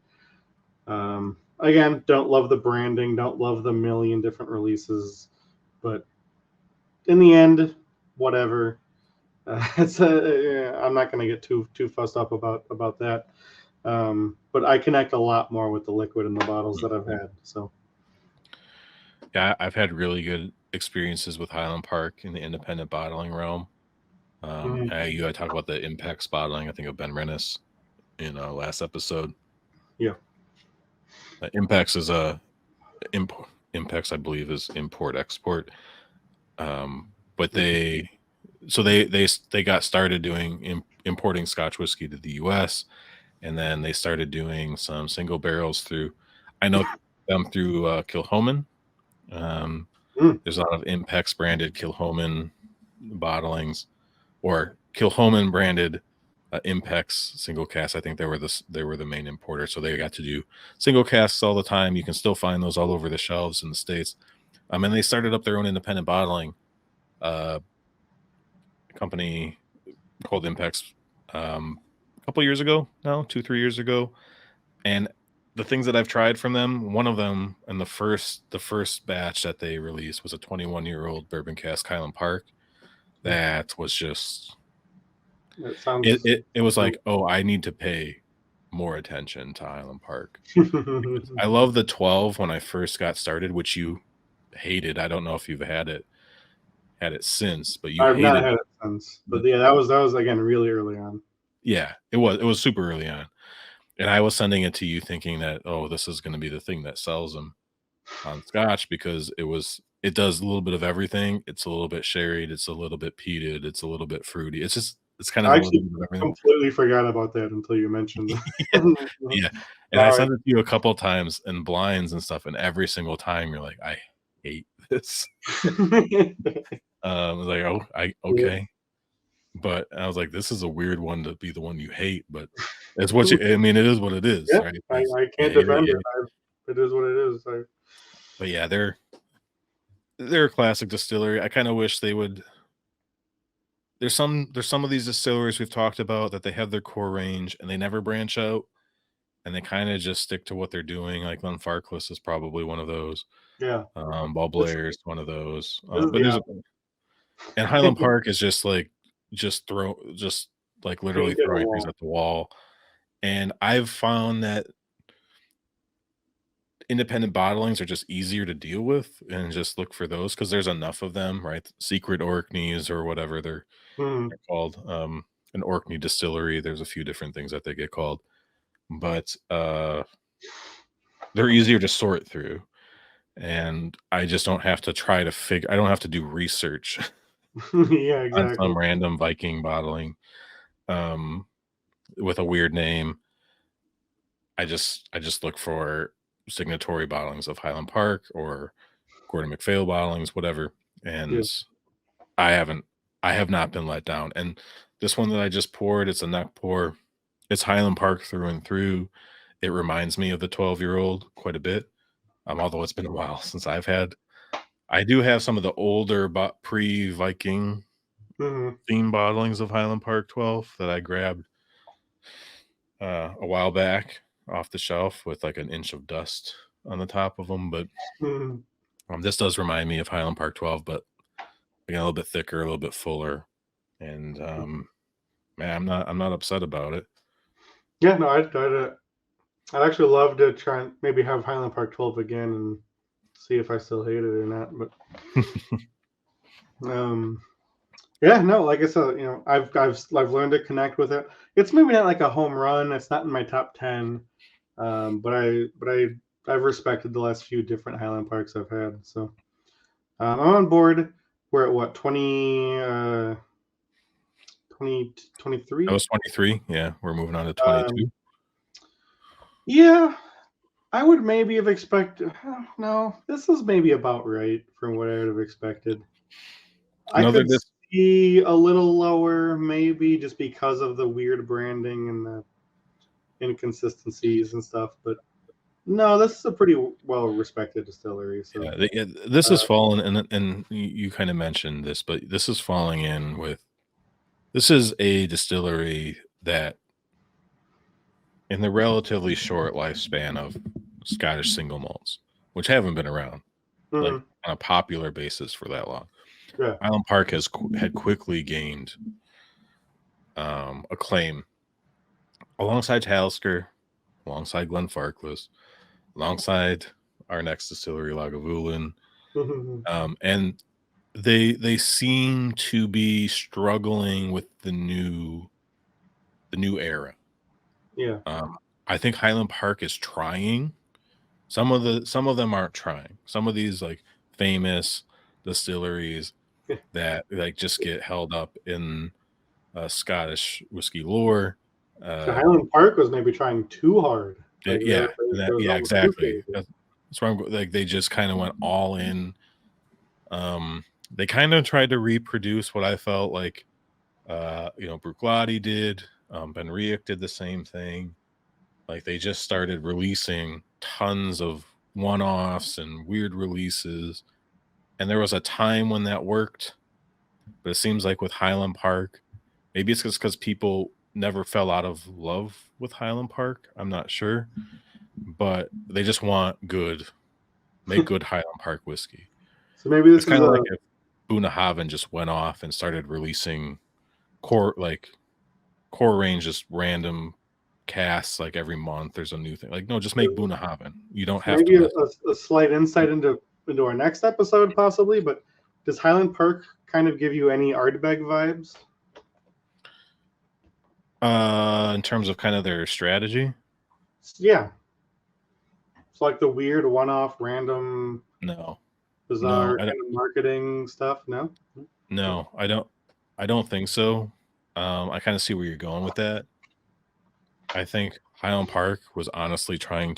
Speaker 2: Again, don't love the branding, don't love the million different releases, but in the end, whatever. I'm not going to get too fussed up about that. But I connect a lot more with the liquid in the bottles that I've had. So
Speaker 1: yeah, I've had really good experiences with Highland Park in the independent bottling realm.
Speaker 2: mhm.
Speaker 1: I talked about the Impex bottling. I think of Ben Rennis in last episode.
Speaker 2: Yeah.
Speaker 1: Impex is a Impex, I believe, is import export. But they got started doing importing Scotch whiskey to the U.S. and then they started doing some single barrels through. I know them through Kilhoman.
Speaker 2: Mm.
Speaker 1: There's a lot of Impex branded Kilhoman bottlings or Kilhoman branded Impex single cask. I think they were the main importer, so they got to do single casks all the time. You can still find those all over the shelves in the States. And they started up their own independent bottling company called Impex a couple years ago now, 2-3 years ago. And the things that I've tried from them, one of them, and the first batch that they released was a 21-year-old bourbon cask Highland Park. That was just
Speaker 2: That sounds.
Speaker 1: it was like, oh, I need to pay more attention to Highland Park. I love the 12 when I first got started, which you hated. I don't know if you've had it since, but you
Speaker 2: I've not
Speaker 1: hated
Speaker 2: had it since, but
Speaker 1: the,
Speaker 2: yeah, that was again really early on.
Speaker 1: yeah, it was super early on. And I was sending it to you thinking that, oh, this is going to be the thing that sells them on Scotch because it does a little bit of everything. It's a little bit sherried, it's a little bit peated, it's a little bit fruity. It's kind of
Speaker 2: I
Speaker 1: a little
Speaker 2: actually
Speaker 1: bit of everything.
Speaker 2: completely forgot about that until you mentioned
Speaker 1: Yeah.
Speaker 2: that.
Speaker 1: Yeah. And I
Speaker 2: Wow.
Speaker 1: sent it to you a couple times in blinds and stuff, and every single time you're like, I hate this. I was like, oh, okay. But I was like, this is a weird one to be the one you hate, but it's what it is what it is,
Speaker 2: Yeah,
Speaker 1: right?
Speaker 2: I
Speaker 1: You
Speaker 2: can't
Speaker 1: hate it,
Speaker 2: defend
Speaker 1: you
Speaker 2: it.
Speaker 1: hate
Speaker 2: It is what it is.
Speaker 1: But yeah, they're a classic distillery. I kind of wish they would. There's some of these distilleries we've talked about that they have their core range and they never branch out and they kind of just stick to what they're doing. Like Glenfarclas is probably one of those.
Speaker 2: Yeah,
Speaker 1: Ball
Speaker 2: this,
Speaker 1: Blair is one of those.
Speaker 2: this is
Speaker 1: But
Speaker 2: the
Speaker 1: there's
Speaker 2: opposite.
Speaker 1: and Highland Park is just like literally
Speaker 2: Painted
Speaker 1: throwing things
Speaker 2: wall.
Speaker 1: at the wall. And I've found that independent bottlings are just easier to deal with and just look for those because there's enough of them, right? Secret Orkneys or whatever they're
Speaker 2: Hmm.
Speaker 1: called. an Orkney distillery. There's a few different things that they get called, but they're easier to sort through, and I just don't have to try to figure. I don't have to do research
Speaker 2: Yeah,
Speaker 1: on
Speaker 2: exactly.
Speaker 1: some random Viking bottling with a weird name. I just look for signatory bottlings of Highland Park or Gordon MacPhail bottlings, whatever,
Speaker 2: Yeah.
Speaker 1: and I have not been let down. And this one that I just poured, it's a neck pour. It's Highland Park through and through. It reminds me of the 12-year-old quite a bit. Although it's been a while since I do have some of the older but pre-Viking
Speaker 2: Hmm.
Speaker 1: theme bottlings of Highland Park 12 that I grabbed a while back off the shelf with like an inch of dust on the top of them. But
Speaker 2: Hmm.
Speaker 1: this does remind me of Highland Park 12, but again, a little bit thicker, a little bit fuller. And man, I'm not upset about it.
Speaker 2: Yeah, no, I'd actually love to try and maybe have Highland Park 12 again and see if I still hate it or not. But um, yeah, no, like I said, I've learned to connect with it. It's maybe not like a home run. It's not in my top 10, I've respected the last few different Highland Parks I've had. So I'm on board. We're at what 23.
Speaker 1: I was 23. Yeah, we're moving on to 22.
Speaker 2: Um, yeah, I would maybe have expected. No, this is maybe about right from what I would have expected. I
Speaker 1: Another
Speaker 2: could
Speaker 1: dis
Speaker 2: see a little lower, maybe just because of the weird branding and the inconsistencies and stuff. But no, this is a pretty well respected distillery. So
Speaker 1: this
Speaker 2: uh,
Speaker 1: is falling, and you kind of mentioned this, but this is falling in with. This is a distillery that, in the relatively short lifespan of Scottish single malts, which haven't been around like
Speaker 2: mhm,
Speaker 1: on a popular basis for that long,
Speaker 2: yeah,
Speaker 1: Highland Park had quickly gained acclaim alongside Talisker, alongside Glenfarclas, alongside our next distillery, Lagavulin,
Speaker 2: mhm,
Speaker 1: and they seem to be struggling with the new era.
Speaker 2: yeah,
Speaker 1: I think Highland Park is trying. Some of them aren't trying. Some of these like famous distilleries
Speaker 2: yeah.
Speaker 1: that like just get held up in Scottish whiskey lore.
Speaker 2: So
Speaker 1: Uh,
Speaker 2: Highland Park was maybe trying too hard. Like
Speaker 1: yeah,
Speaker 2: there was
Speaker 1: yeah,
Speaker 2: almost too
Speaker 1: exactly.
Speaker 2: crazy.
Speaker 1: That's where like they just kind of went all in. They kind of tried to reproduce what I felt like, Bruichladdich did. Ben Riach did the same thing. Like they just started releasing tons of one-offs and weird releases. And there was a time when that worked, but it seems like with Highland Park, maybe it's just because people never fell out of love with Highland Park. I'm not sure, but they just want make good Highland Park whiskey.
Speaker 2: So maybe
Speaker 1: It's
Speaker 2: this is
Speaker 1: kind of
Speaker 2: a
Speaker 1: like if Bunnahabhain just went off and started releasing core range, just random casts like every month. There's a new thing. Like no, just make Bunnahabhain. You don't have to
Speaker 2: maybe
Speaker 1: necessarily.
Speaker 2: a slight insight into our next episode, possibly. But does Highland Park kind of give you any Ardbeg vibes?
Speaker 1: In terms of kind of their strategy,
Speaker 2: Yeah, it's like the weird one-off, random,
Speaker 1: no,
Speaker 2: bizarre
Speaker 1: I don't.
Speaker 2: kind of marketing stuff. No.
Speaker 1: No, I don't. I don't think so. I kind of see where you're going with that. I think Highland Park was honestly trying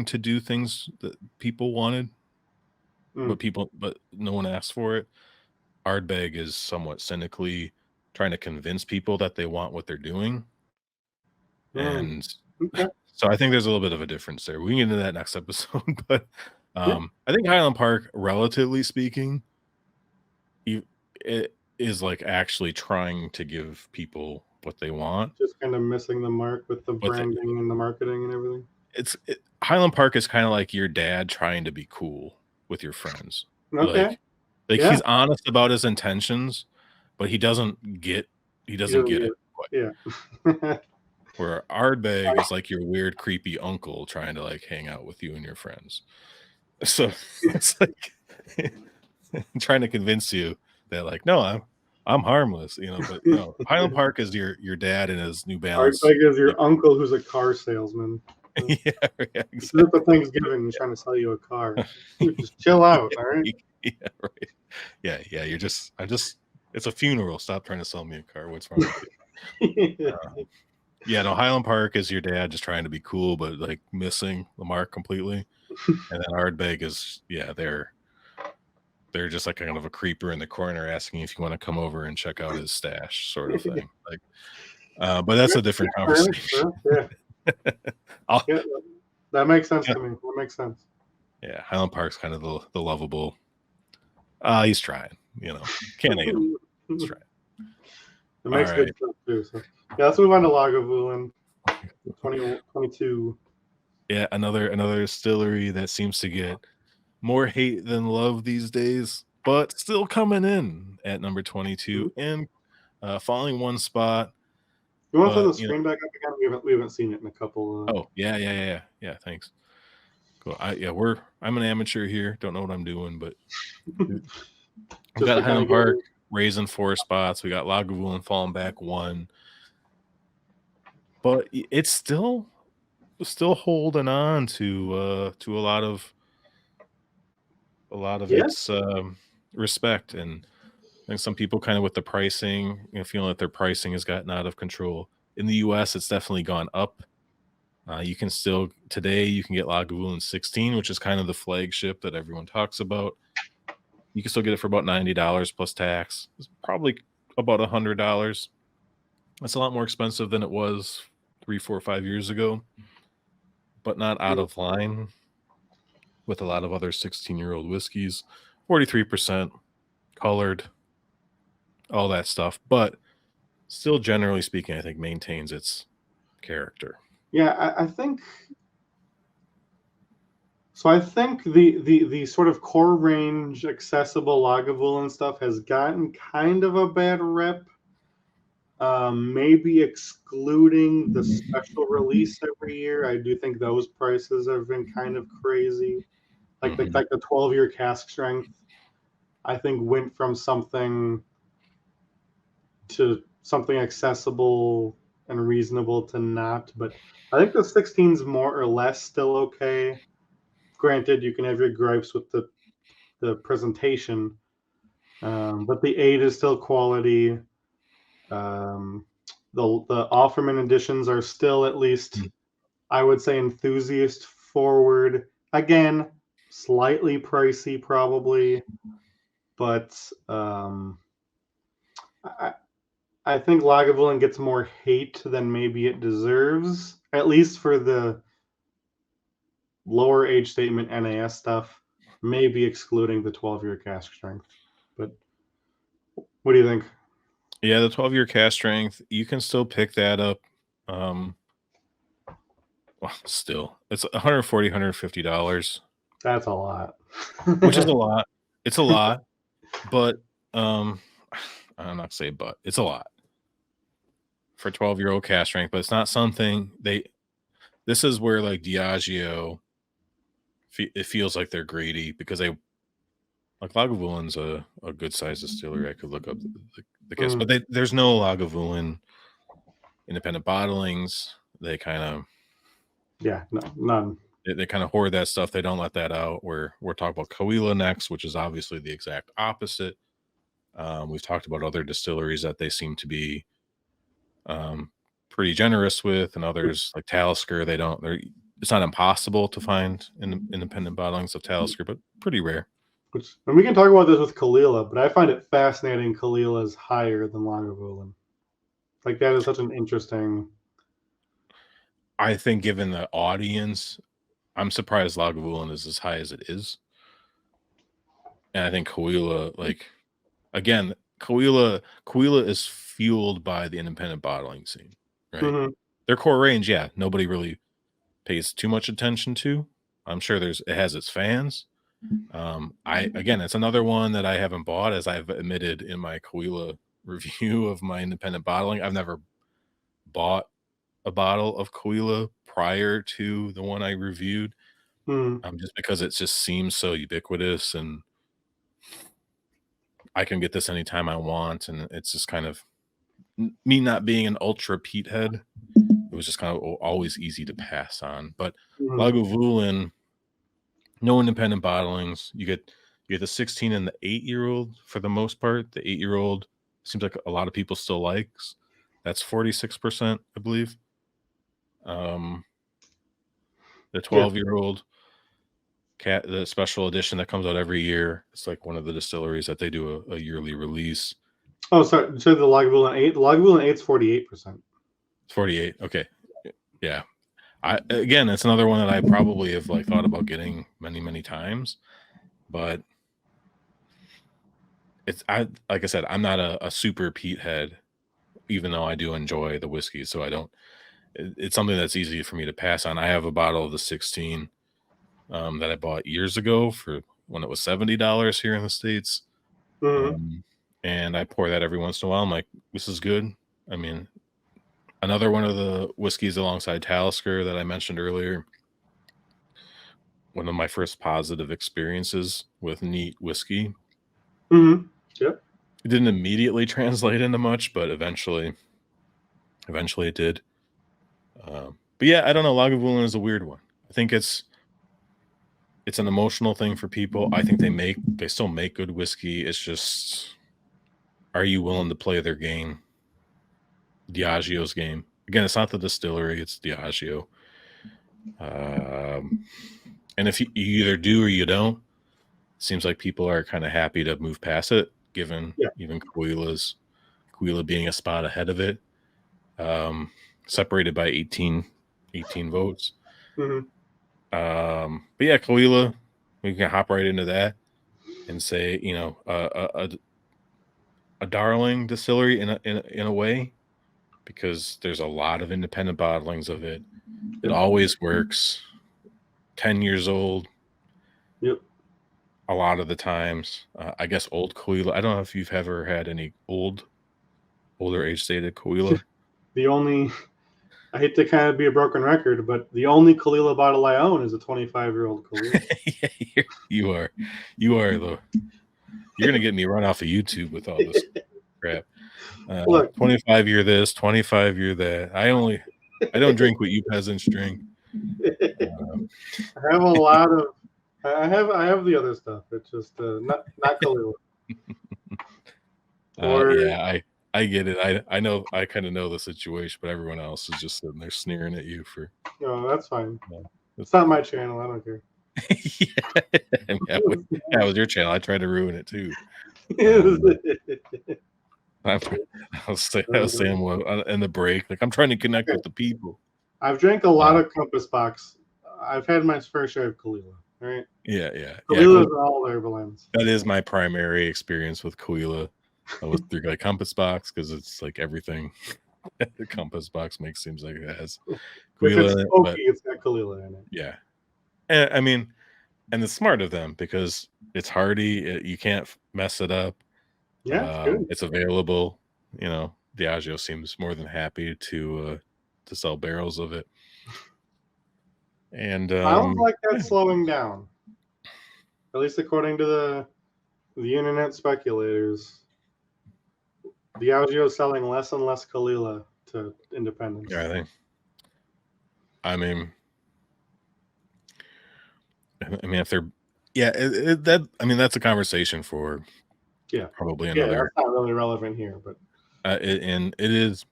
Speaker 1: to do things that people wanted,
Speaker 2: Mm.
Speaker 1: but no one asked for it. Ardbeg is somewhat cynically trying to convince people that they want what they're doing,
Speaker 2: Mm.
Speaker 1: and
Speaker 2: Okay.
Speaker 1: so I think there's a little bit of a difference there. We can get into that next episode, but
Speaker 2: Yeah.
Speaker 1: I think Highland Park, relatively speaking, it is like actually trying to give people what they want.
Speaker 2: Just kind of missing the mark with the
Speaker 1: But
Speaker 2: branding and the marketing and everything.
Speaker 1: Highland Park is kind of like your dad trying to be cool with your friends.
Speaker 2: Okay.
Speaker 1: He's
Speaker 2: Yeah.
Speaker 1: honest about his intentions, but he
Speaker 2: He
Speaker 1: doesn't
Speaker 2: doesn't
Speaker 1: get
Speaker 2: get
Speaker 1: it.
Speaker 2: it. Yeah.
Speaker 1: Where Ardbeg is like your weird, creepy uncle trying to like hang out with you and your friends. So it's like trying to convince you that like, no, I'm harmless, but no, Highland Park is your dad and his New Balance.
Speaker 2: Ardbeg is your uncle who's a car salesman.
Speaker 1: Yeah,
Speaker 2: This is for
Speaker 1: exactly.
Speaker 2: Thanksgiving. He's trying to sell you a car. Dude, just chill out, all right?
Speaker 1: Yeah, right. Yeah. It's a funeral. Stop trying to sell me a car. What's wrong with you? Yeah, no, Highland Park is your dad just trying to be cool, but like missing the mark completely. And then Ardbeg is, they're just like kind of a creeper in the corner asking if you want to come over and check out his stash, sort of thing. Like, but that's a different conversation.
Speaker 2: Yeah, that makes sense to me. That makes sense.
Speaker 1: Yeah, Highland Park's kind of the lovable. He's trying, can't hate him. He's trying.
Speaker 2: It makes good sense too. So yeah, let's move on to Lagavulin 2022.
Speaker 1: Yeah, another distillery that seems to get more hate than love these days, but still coming in at number 22 and falling one spot.
Speaker 2: You want to throw the screen back up again? We haven't seen it in a couple.
Speaker 1: Oh yeah. Thanks. Cool. I'm an amateur here. Don't know what I'm doing, but we got Highland Park raising 4 spots. We got Lagavulin falling back 1, but it's still holding on to a lot of its respect. And I think some people kind of with the pricing, feeling that their pricing has gotten out of control. In the US, it's definitely gone up. You can still today you can get Lagavulin 16, which is kind of the flagship that everyone talks about. You can still get it for about $90 plus tax. It's probably about $100. That's a lot more expensive than it was 3, 4, 5 years ago, but not out of line with a lot of other 16-year-old whiskeys. 43% colored, all that stuff, but still, generally speaking, I think maintains its character.
Speaker 2: Yeah, I think so. I think the sort of core range accessible Lagavulin stuff has gotten kind of a bad rep. Maybe excluding the special release every year. I do think those prices have been kind of crazy. Like the 12-year cask strength, I think went from something to something accessible and reasonable to not. But I think the 16's more or less still okay. Granted, you can have your gripes with the presentation, but the 8 is still quality. The Offerman editions are still, at least, I would say, enthusiast forward. Again, slightly pricey probably, but I think Lagavulin gets more hate than maybe it deserves, at least for the lower age statement NAS stuff, maybe excluding the 12-year cask strength. But what do you think?
Speaker 1: Yeah, the 12-year cask strength, you can still pick that up. Well, still, it's $140, $150.
Speaker 2: That's a lot.
Speaker 1: Which is a lot. It's a lot, but I'm not gonna say but. It's a lot for 12-year-old cask strength, but it's not something this is where like Diageo, it feels like they're greedy because they like Lagavulin's a good sized distillery. I could look up the case, but there's no Lagavulin independent bottlings. They kind of
Speaker 2: none.
Speaker 1: They kind of hoard that stuff. They don't let that out. We're talking about Cahuilla next, which is obviously the exact opposite. We've talked about other distilleries that they seem to be pretty generous with, and others like Talisker. It's not impossible to find independent bottlings of Talisker, but pretty rare.
Speaker 2: And we can talk about this with Cahuilla, but I find it fascinating Cahuilla is higher than Lagavulin. Like, that is such an interesting...
Speaker 1: I think given the audience, I'm surprised Lagavulin is as high as it is. And I think Cahuilla, like, again, Cahuilla is fueled by the independent bottling scene, right? Their core range, nobody really pays too much attention to. I'm sure it has its fans. Again, it's another one that I haven't bought, as I've admitted in my Cahuilla review of my independent bottling. I've never bought a bottle of Cahuilla prior to the one I reviewed, just because it just seems so ubiquitous and I can get this anytime I want, and it's just kind of me not being an ultra peat head. It was just kind of always easy to pass on. But Lagavulin, no independent bottlings. You get the 16 and the 8-year-old for the most part. The 8-year-old seems like a lot of people still likes. That's 46%, I believe. The 12-year-old cat, the special edition that comes out every year. It's like one of the distilleries that they do a yearly release.
Speaker 2: Oh, sorry. So the Lagavulin 8. The Lagavulin 8's 48%.
Speaker 1: 48. Okay. Yeah. Again, it's another one that I probably have like thought about getting many times, but like I said, I'm not a super peat head, even though I do enjoy the whiskey. So I don't. It's something that's easy for me to pass on. I have a bottle of the 16 that I bought years ago for when it was $70 here in the States, and I pour that every once in a while. I'm like, this is good. I mean, another one of the whiskeys alongside Talisker that I mentioned earlier. One of my first positive experiences with neat whiskey.
Speaker 2: Yep.
Speaker 1: It didn't immediately translate into much, but eventually it did. But yeah, I don't know. Lagavulin is a weird one. I think it's an emotional thing for people. I think they still make good whiskey. It's just, are you willing to play their game? Diageo's game. Again, it's not the distillery, it's Diageo. And if you either do or you don't, it seems like people are kind of happy to move past it, given even Cahuilla being a spot ahead of it, separated by 18 votes. But yeah, Cahuilla, we can hop right into that and say, you know, a darling distillery in a way, because there's a lot of independent bottlings of it. It always works. 10 years old.
Speaker 2: Yep.
Speaker 1: A lot of the times, I guess old Cahuilla. I don't know if you've ever had any older age dated Cahuilla.
Speaker 2: I hate to kind of be a broken record, but the only Cahuilla bottle I own is a 25-year-old Cahuilla.
Speaker 1: Yeah, you are though. You're gonna get me run off of YouTube with all this crap. Look, 25-year this, 25-year that. I don't drink what you peasants drink.
Speaker 2: I have a lot of. I have the other stuff. It's just not Cahuilla.
Speaker 1: Yeah, I get it. I know. I kind of know the situation, but everyone else is just sitting there sneering at you for.
Speaker 2: No, that's fine. It's not my channel. I don't care.
Speaker 1: Yeah, that was your channel. I tried to ruin it too. I was saying in the break, like, I'm trying to connect with the people.
Speaker 2: I've drank a lot of Compass Box. I've had my fair share of Cahuilla. Right?
Speaker 1: Yeah.
Speaker 2: Cahuilla's all their blends.
Speaker 1: That is my primary experience with Cahuilla. I was through like Compass Box, because it's like everything the Compass Box makes seems like it has
Speaker 2: Cahuilla in it. But it's got Cahuilla in it.
Speaker 1: Yeah. And I mean, and it's smart of them because it's hardy. You can't mess it up.
Speaker 2: Yeah, it's good.
Speaker 1: It's available. You know, Diageo seems more than happy to sell barrels of it. And
Speaker 2: I don't like that slowing down. At least according to the internet speculators, Diageo is selling less and less Cahuilla to independents.
Speaker 1: Yeah, I think. I mean, if they're, that's a conversation for probably another.
Speaker 2: Yeah, that's not really relevant here, but
Speaker 1: and it is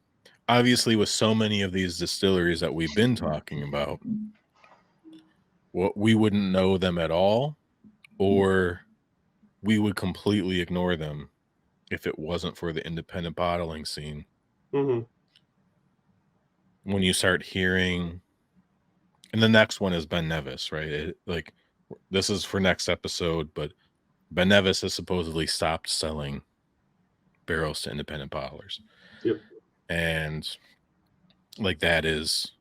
Speaker 1: obviously with so many of these distilleries that we've been talking about. What we wouldn't know them at all, or we would completely ignore them if it wasn't for the independent bottling scene.
Speaker 2: When
Speaker 1: you start hearing, and the next one is Ben Nevis, right? This is for next episode, but Ben Nevis has supposedly stopped selling barrels to independent bottlers.
Speaker 2: Yep.
Speaker 1: And like, that is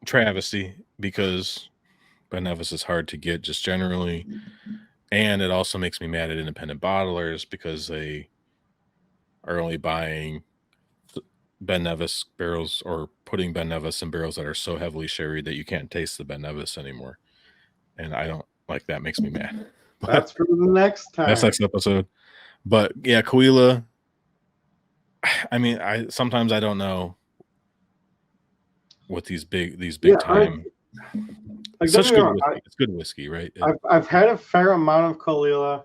Speaker 1: travesty, because Ben Nevis is hard to get just generally, and it also makes me mad at independent bottlers because they are only buying Ben Nevis barrels or putting Ben Nevis in barrels that are so heavily sherried that you can't taste the Ben Nevis anymore, and I don't like that. Makes me mad.
Speaker 2: That's for the next time.
Speaker 1: That's next episode. But yeah, Cahuilla. I mean, sometimes I don't know what these big time. It's such good whiskey. It's good whiskey, right?
Speaker 2: I've had a fair amount of Cahuilla.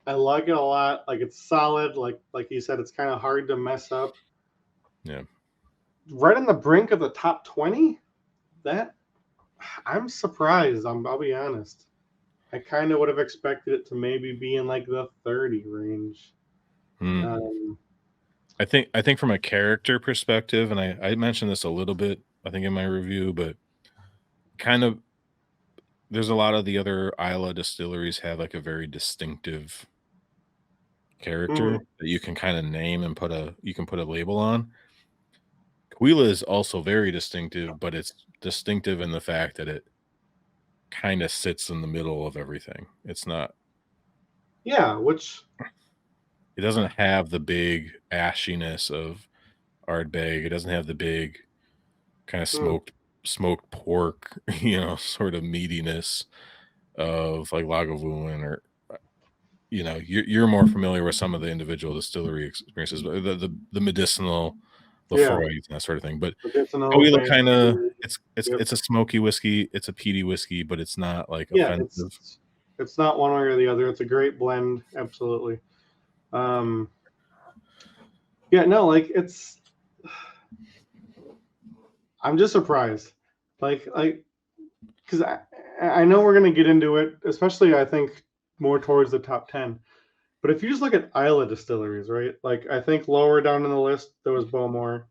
Speaker 2: I like it a lot. Like, it's solid. Like you said, it's kind of hard to mess up.
Speaker 1: Yeah.
Speaker 2: Right on the brink of the top 20. That I'm surprised. I'll be honest. I kind of would have expected it to maybe be in like the 30 range.
Speaker 1: I think from a character perspective, and I mentioned this a little bit, I think in my review, but kind of there's a lot of the other Islay distilleries have like a very distinctive character that you can kind of name and put a label on. Cahuilla is also very distinctive, but it's distinctive in the fact that it kind of sits in the middle of everything. It's not.
Speaker 2: Yeah, which
Speaker 1: it doesn't have the big ashiness of Ardbeg. It doesn't have the big kind of smoked pork, sort of meatiness of like Lagavulin, or you're more familiar with some of the individual distillery experiences, but the medicinal Lafroy and that sort of thing. But Cahuilla kind of it's a smoky whiskey, it's a peaty whiskey, but it's not like offensive.
Speaker 2: It's not one way or the other. It's a great blend, absolutely. I'm just surprised, because I know we're gonna get into it, especially I think more towards the top 10. But if you just look at Islay distilleries, right? Like, I think lower down in the list there was Bowmore.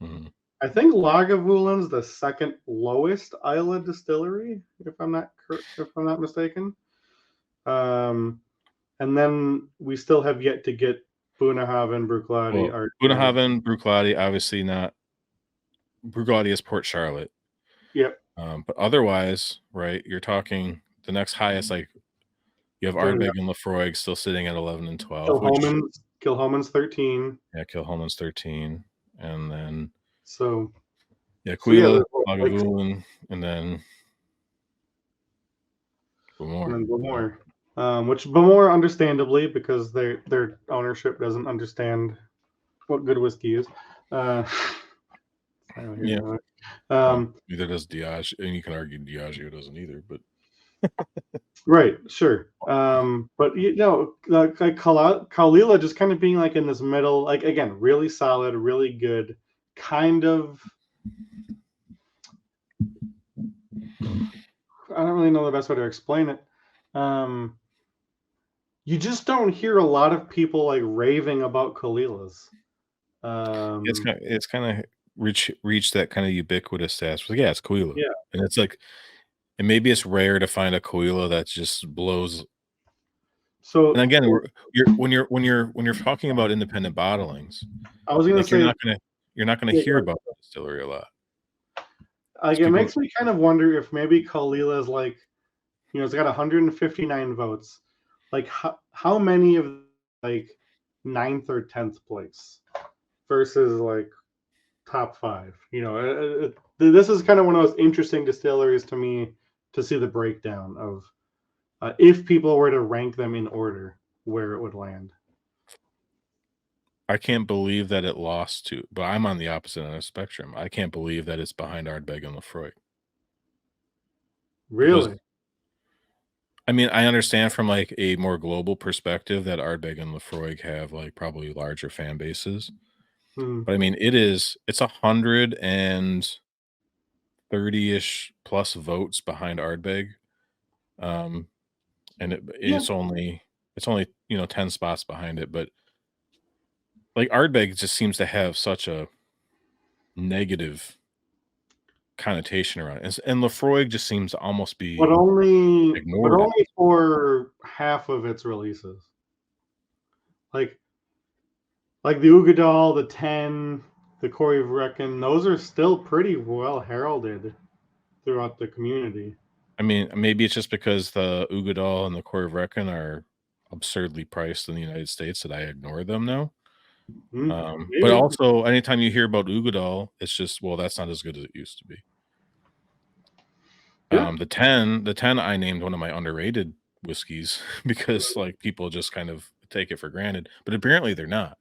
Speaker 2: I think Lagavulin's the second lowest Islay distillery, if I'm not mistaken. And then we still have yet to get Bunnahabhain, Bruichladdich.
Speaker 1: Well, Bunnahabhain, Bruichladdich, obviously not. Bruichladdich is Port Charlotte.
Speaker 2: Yep.
Speaker 1: But otherwise, right, you're talking the next highest, like you have Ardbeg and Lafroig still sitting at 11 and 12.
Speaker 2: Kilchoman's 13.
Speaker 1: Yeah, Kilchoman's 13. And then
Speaker 2: Cahuilla,
Speaker 1: Lagavulin, and then Bowmore.
Speaker 2: Which Bowmore, understandably, because their ownership doesn't understand what good whiskey is.
Speaker 1: Neither does Diageo, and you can argue Diageo doesn't either, but
Speaker 2: right, sure. But like Cahuilla just kind of being like in this middle, like, again, really solid, really good, kind of. I don't really know the best way to explain it. You just don't hear a lot of people like raving about Cahuillas.
Speaker 1: It's kind of reached that kind of ubiquitous status. Like, yeah, it's Cahuilla.
Speaker 2: Yeah,
Speaker 1: and it's like, and maybe it's rare to find a Cahuilla that just blows.
Speaker 2: So,
Speaker 1: and again, when you're talking about independent bottlings,
Speaker 2: I was going to say
Speaker 1: you're not going to hear about the distillery a lot.
Speaker 2: Like, it makes me kind of wonder if maybe Cahuilla is like, it's got 159 votes. Like, how many of like 9th or 10th place versus like top 5? This is kind of one of those interesting distilleries to me to see the breakdown of if people were to rank them in order, where it would land.
Speaker 1: I can't believe that it lost to, but I'm on the opposite end of the spectrum. I can't believe that it's behind Ardbeg and Lafroig.
Speaker 2: Really?
Speaker 1: Because, I mean, I understand from like a more global perspective that Ardbeg and Lafroig have like probably larger fan bases. But I mean, it's 130-ish plus votes behind Ardbeg. And it's only 10 spots behind it, but like Ardbeg just seems to have such a negative connotation around it, and Lafroig just seems to almost be ignored,
Speaker 2: but only for half of its releases. Like the Ugadal, the 10, the Corey of Reckon, those are still pretty well heralded throughout the community.
Speaker 1: I mean, maybe it's just because the Ugadal and the Corey of Reckon are absurdly priced in the United States that I ignore them now. But also, anytime you hear about Ugadal, it's just, well, that's not as good as it used to be. The 10 I named one of my underrated whiskeys because like people just kind of take it for granted, but apparently they're not,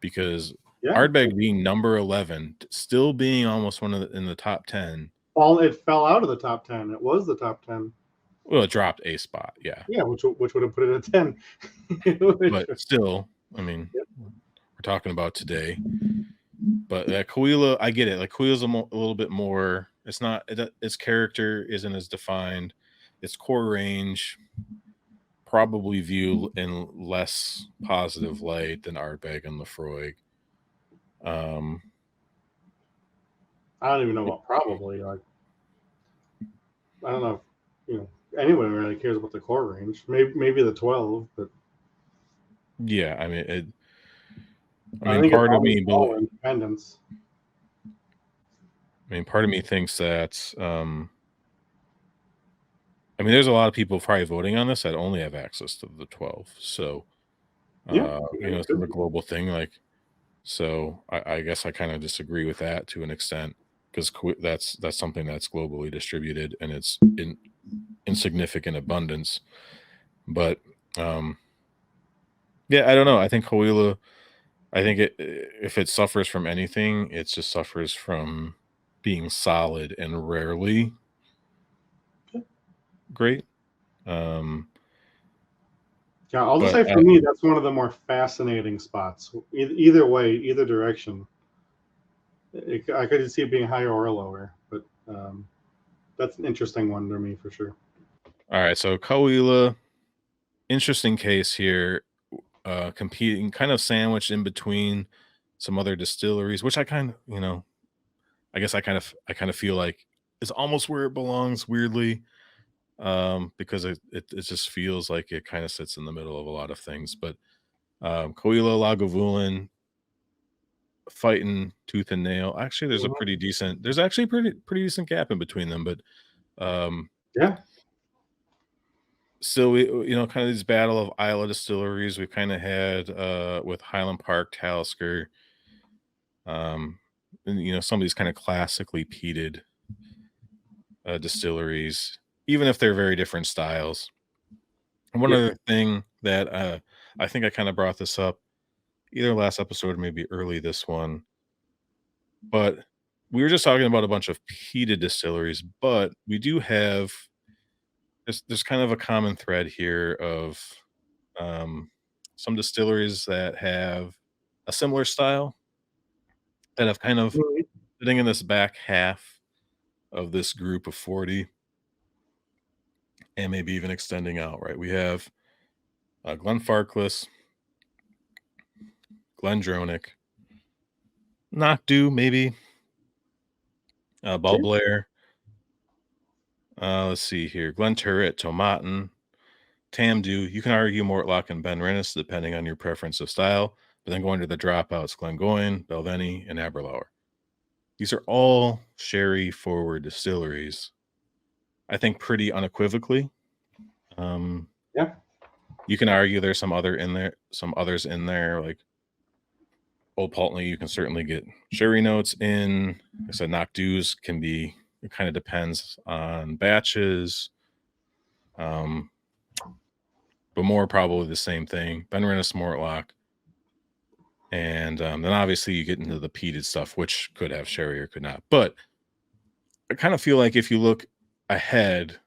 Speaker 1: because
Speaker 2: Yeah,
Speaker 1: Ardbeg being number 11, still being almost one of in the top 10.
Speaker 2: it fell out of the top 10. It was the top 10.
Speaker 1: Well, it dropped a spot, yeah,
Speaker 2: Yeah, which would have put it at 10.
Speaker 1: but still, I mean, we're talking about today. But that Cahuilla, I get it. Like Cahuilla's a little bit more. It's not. Its character isn't as defined. Its core range probably view in less positive light than Ardbeg and Lefroy.
Speaker 2: I don't even know what probably. Like, I don't know. Anyone really cares about the core range. Maybe the 12, but
Speaker 1: yeah, I mean,
Speaker 2: I think
Speaker 1: part of
Speaker 2: it's
Speaker 1: me,
Speaker 2: all independence.
Speaker 1: part of me thinks that. There's a lot of people probably voting on this that only have access to the 12. So, it's a global thing. Like, so I guess I kind of disagree with that to an extent, because that's something that's globally distributed and it's in significant abundance. But yeah, I don't know. I think Cahuilla, if it suffers from anything, it just suffers from being solid and rarely great.
Speaker 2: Yeah, I'll just say for me, that's one of the more fascinating spots. Either way, either direction. I could see it being higher or lower, but that's an interesting one to me for sure.
Speaker 1: All right, so Cahuilla, interesting case here, competing, kind of sandwiched in between some other distilleries, which I kind of, I guess I kind of feel like it's almost where it belongs, weirdly, because it just feels like it kind of sits in the middle of a lot of things. But Cahuilla, Lagavulin, fighting tooth and nail. Actually, there's actually pretty decent gap in between them, but
Speaker 2: yeah.
Speaker 1: Still, we kind of this battle of Isla distilleries we've kind of had with Highland Park, Talisker, and some of these kind of classically peated distilleries, even if they're very different styles. And one other thing that I think I kind of brought this up either last episode or maybe early this one, but we were just talking about a bunch of peated distilleries, but we do have there's kind of a common thread here of some distilleries that have a similar style that have kind of sitting in this back half of this group of 40 and maybe even extending out, right? We have Glenfarclas, Glendronach, Knockdhu, maybe, Balblair. Let's see here. Glenturret, Tomatin, Tamdhu. You can argue Mortlach and Benrinnes depending on your preference of style, but then going to the dropouts, Glengoyne, Belvenny, and Aberlour. These are all sherry forward distilleries, I think, pretty unequivocally.
Speaker 2: Yeah.
Speaker 1: You can argue there's some others in there, like Old Pulteney. You can certainly get sherry notes in. Like I said, Knockdhu's can be. It kind of depends on batches. But more probably the same thing. Benrinnes, Mortlach. And then obviously you get into the peated stuff, which could have sherry or could not. But I kind of feel like if you look ahead,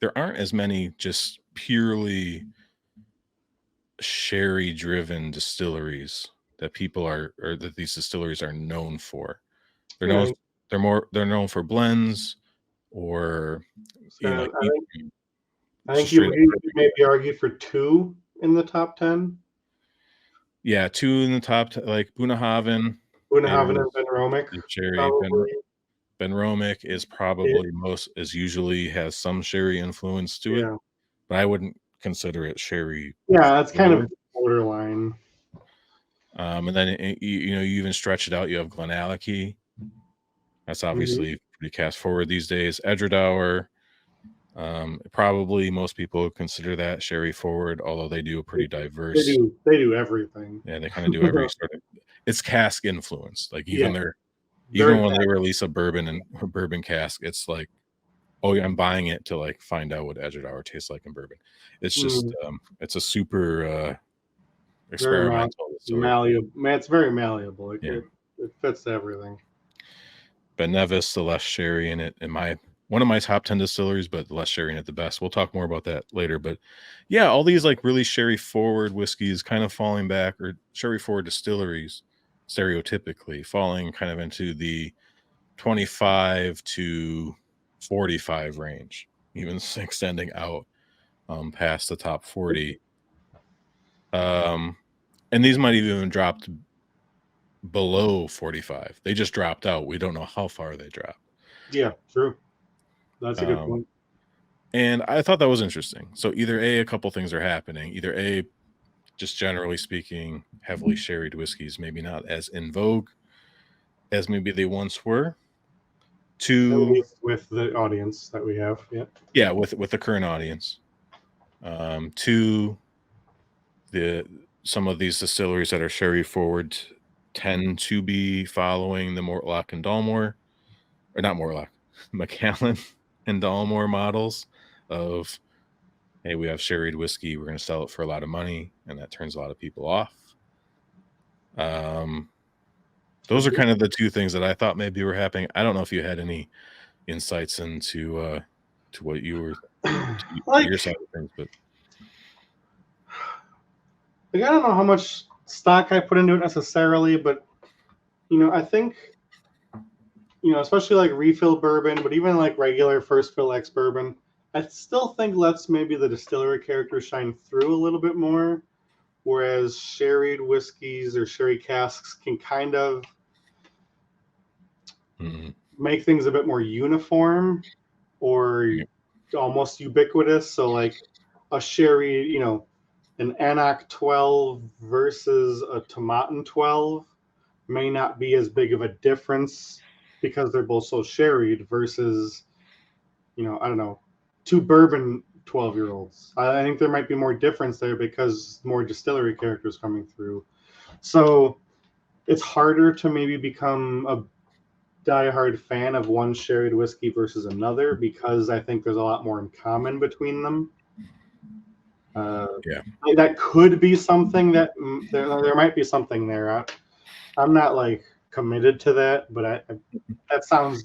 Speaker 1: there aren't as many just purely sherry-driven distilleries that people are, or that these distilleries are known for. They're known for blends, or
Speaker 2: I think you maybe argue for 2 in the top 10.
Speaker 1: Yeah, 2 in the top, like Bunnahabhain.
Speaker 2: Bunnahabhain and Benromach.
Speaker 1: Sherry. Benromach is probably usually has some sherry influence to it, but I wouldn't consider it sherry.
Speaker 2: Yeah, it's kind of borderline.
Speaker 1: And then you even stretch it out. You have Glenallachie. That's obviously pretty cast forward these days. Edradour. Probably most people consider that sherry forward, although they do a pretty diverse.
Speaker 2: They do everything.
Speaker 1: Yeah, they kind of do every sort of. It's cask influence. Like even when they release a bourbon cask, it's like Oh yeah, I'm buying it to like find out what Edged Hour tastes like in bourbon. It's just it's a super
Speaker 2: Very
Speaker 1: experimental distillery.
Speaker 2: malleable. Man, it's very malleable.
Speaker 1: Yeah.
Speaker 2: It fits everything.
Speaker 1: Ben Nevis, the less sherry in it, in my one of my top 10 distilleries, but the less sherry in it, the best. We'll talk more about that later. But yeah, all these like really sherry forward whiskeys kind of falling back, or sherry forward distilleries, stereotypically falling kind of into the 25 to 45 range, even extending out past the top 40. And these might even dropped below 45. They just dropped out. We don't know how far they dropped.
Speaker 2: Yeah, true. That's a good point.
Speaker 1: And I thought that was interesting. So either a couple things are happening. Either a, just generally speaking, heavily sherried whiskeys maybe not as in vogue as maybe they once were. Two,
Speaker 2: with the audience that we have,
Speaker 1: yeah, with the current audience. Two, some of these distilleries that are sherry forward tend to be following the Mortlock and Dalmore, or not Mortlock, Macallan and Dalmore models of, hey, we have sherried whiskey, we're going to sell it for a lot of money, and that turns a lot of people off. Those are kind of the two things that I thought maybe were happening. I don't know if you had any insights into to what you were
Speaker 2: like,
Speaker 1: your side of things, but
Speaker 2: like, I don't know how much stock I put into it necessarily, but I think especially like refill bourbon, but even like regular first fill ex bourbon, I still think lets maybe the distillery character shine through a little bit more, whereas sherried whiskeys or sherry casks can kind of make things a bit more uniform or almost ubiquitous. So like a sherry, an Annock 12 versus a Tomatin 12 may not be as big of a difference because they're both so sherried versus, I don't know, two bourbon 12-year-olds. I think there might be more difference there because more distillery characters coming through. So it's harder to maybe become a diehard fan of one sherried whiskey versus another because I think there's a lot more in common between them. That could be something that there might be something there. I'm not like committed to that, but that sounds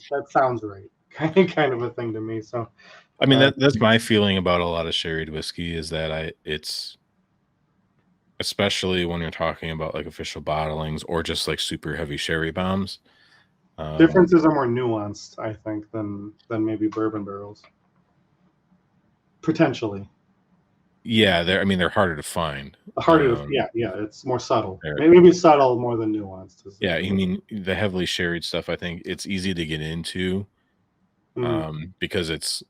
Speaker 2: right. Kind of a thing to me. So,
Speaker 1: I mean that's my feeling about a lot of sherried whiskey is that it's especially when you're talking about like official bottlings or just like super heavy sherry bombs.
Speaker 2: Differences are more nuanced, I think, than maybe bourbon barrels. Potentially.
Speaker 1: Yeah, they're harder to find.
Speaker 2: It's more subtle. Maybe subtle more than nuanced.
Speaker 1: Yeah, you mean the heavily sherried stuff, I think it's easy to get into because it's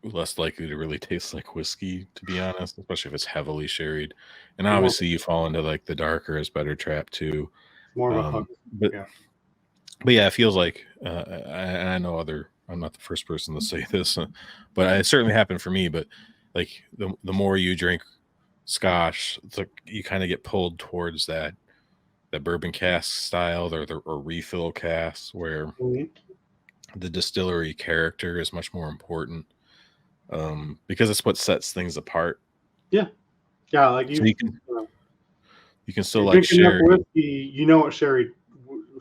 Speaker 1: less likely to really taste like whiskey, to be honest, especially if it's heavily sherried. And obviously you fall into like the darker is better trap too.
Speaker 2: More of a hug.
Speaker 1: But yeah, it feels like I know I'm not the first person to say this, but it certainly happened for me. But like the more you drink Scotch, it's like you kind of get pulled towards that bourbon cask style or refill casks where the distillery character is much more important because it's what sets things apart.
Speaker 2: Yeah, like
Speaker 1: you can still like sherry.
Speaker 2: Whiskey, what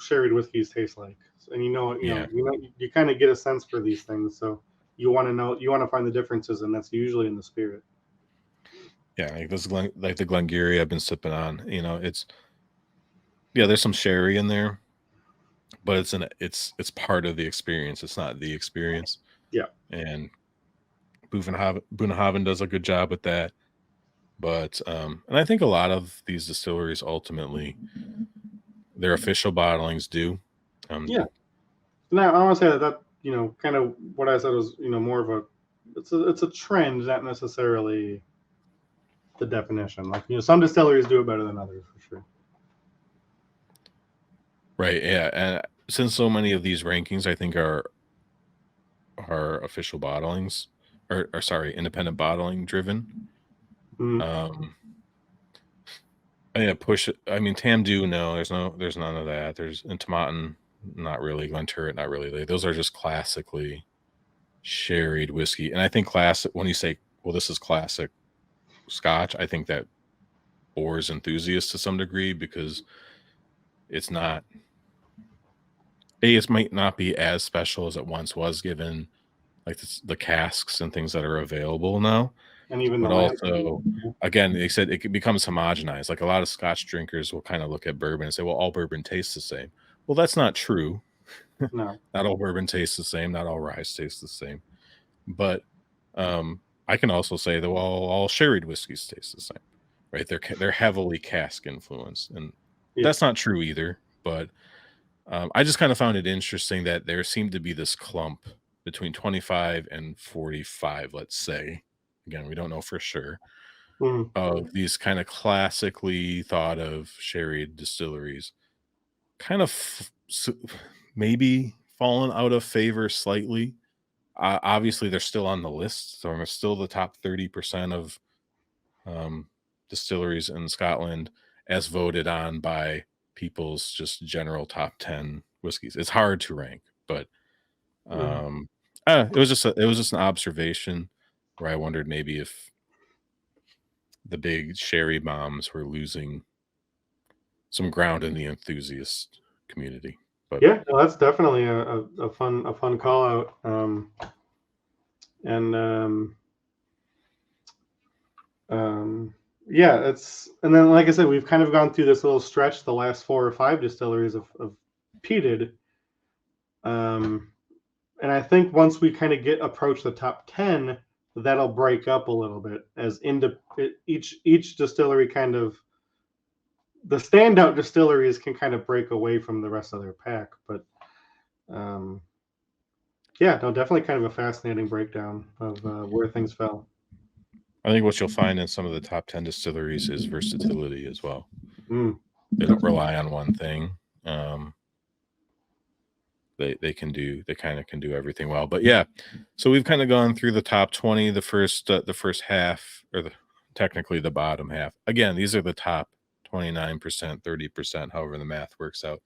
Speaker 2: sherried whiskeys taste like, and you kind of get a sense for these things. So you want to find the differences, and that's usually in the spirit.
Speaker 1: Yeah, like the Glengarry I've been sipping on. There's some sherry in there, but it's part of the experience. It's not the experience.
Speaker 2: Yeah,
Speaker 1: and Bunnahabhain does a good job with that. But and I think a lot of these distilleries ultimately their official bottlings do.
Speaker 2: Yeah. Now I want to say that kind of what I said was more of a it's a trend, not necessarily the definition. Like some distilleries do it better than others for sure.
Speaker 1: Right. Yeah. And since so many of these rankings I think are official bottlings or sorry, independent bottling driven. Push it. I mean, Tamdu, no, there's none of that. There's in Tomatin, not really. Glenturret, not really. Those are just classically sherried whiskey. And I think classic, when you say, well, this is classic Scotch, I think that bores enthusiasts to some degree because it's not, it might not be as special as it once was, given like the casks and things that are available now.
Speaker 2: And even
Speaker 1: But
Speaker 2: the land.
Speaker 1: also, again, they said it becomes homogenized. Like a lot of Scotch drinkers will kind of look at bourbon and say, well, all bourbon tastes the same. Well, that's not true.
Speaker 2: No.
Speaker 1: Not all bourbon tastes the same. Not all rye tastes the same. But I can also say that all sherried whiskeys taste the same, right? They're heavily cask influenced, and that's not true either. But I just kind of found it interesting that there seemed to be this clump between 25 and 45, let's say. Again, we don't know for sure. Of these kind of classically thought of sherried distilleries, kind of maybe fallen out of favor slightly. Obviously, they're still on the list, so they're still the top 30% of distilleries in Scotland, as voted on by people's just general top 10 whiskeys. It's hard to rank, but it was just an observation where I wondered maybe if the big sherry bombs were losing some ground in the enthusiast community. But
Speaker 2: yeah, no, that's definitely a fun call out. Yeah, and then like I said, we've kind of gone through this little stretch. The last 4 or 5 distilleries of peated. And I think once we kind of approach the top 10, that'll break up a little bit as each distillery kind of, the standout distilleries can kind of break away from the rest of their pack. But yeah, no, definitely kind of a fascinating breakdown of where things fell.
Speaker 1: I think what you'll find in some of the top 10 distilleries is versatility as well. They don't rely on one thing. They kind of can do everything well. But yeah, so we've kind of gone through the top 20, the first half, or technically the bottom half. Again, these are the top 29%, 30%, however the math works out.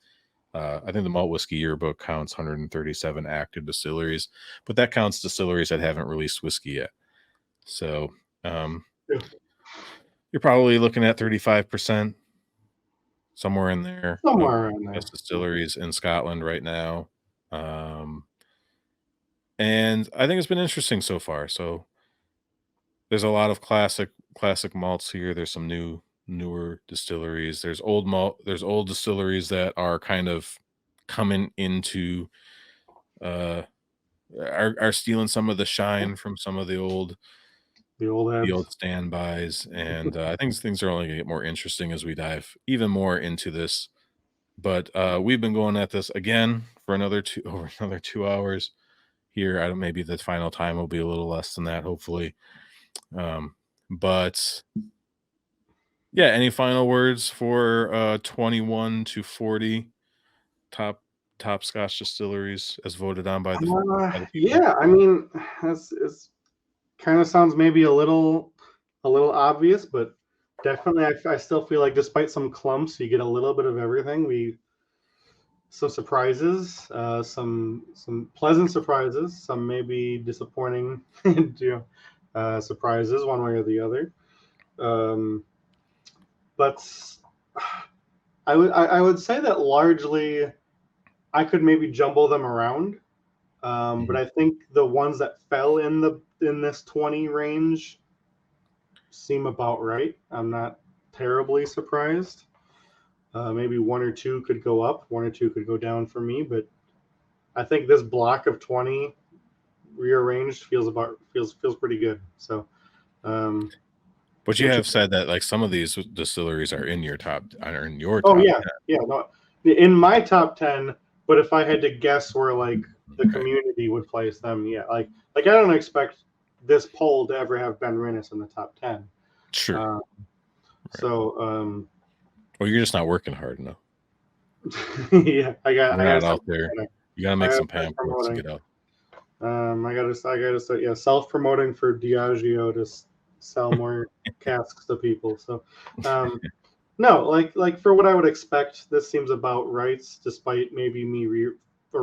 Speaker 1: I think the Malt Whiskey Yearbook counts 137 active distilleries, but that counts distilleries that haven't released whiskey yet. So you're probably looking at 35%, somewhere in there.
Speaker 2: Somewhere in there.
Speaker 1: Distilleries in Scotland right now. And I think it's been interesting so far. So there's a lot of classic malts here. There's some newer distilleries. There's old distilleries that are kind of coming into are stealing some of the shine from some of the old standbys. And I think things are only gonna get more interesting as we dive even more into this. But we've been going at this again for another 2 hours here. I don't, maybe the final time will be a little less than that, hopefully. But yeah, any final words for 21 to 40 top Scotch distilleries as voted on by the people?
Speaker 2: Yeah, I mean, it's kind of sounds maybe a little obvious, but definitely I still feel like despite some clumps, you get a little bit of everything. Some surprises, some pleasant surprises, some maybe disappointing surprises one way or the other. But I would say that largely I could maybe jumble them around. But I think the ones that fell in this 20 range seem about right. I'm not terribly surprised. Maybe 1 or 2 could go up, 1 or 2 could go down for me, but I think this block of 20 rearranged feels pretty good. So,
Speaker 1: but you have said that like some of these distilleries are in your top.
Speaker 2: Oh yeah, 10. No, in my top 10. But if I had to guess where like the community would place them, yeah, like I don't expect this poll to ever have Ben Rinnes in the top 10.
Speaker 1: Sure.
Speaker 2: So,
Speaker 1: well, you're just not working hard enough.
Speaker 2: Yeah, I
Speaker 1: got out there. You gotta make some pamphlets to get out.
Speaker 2: I gotta start, yeah, self-promoting for Diageo to sell more casks to people. So, no, like for what I would expect, this seems about right, despite maybe me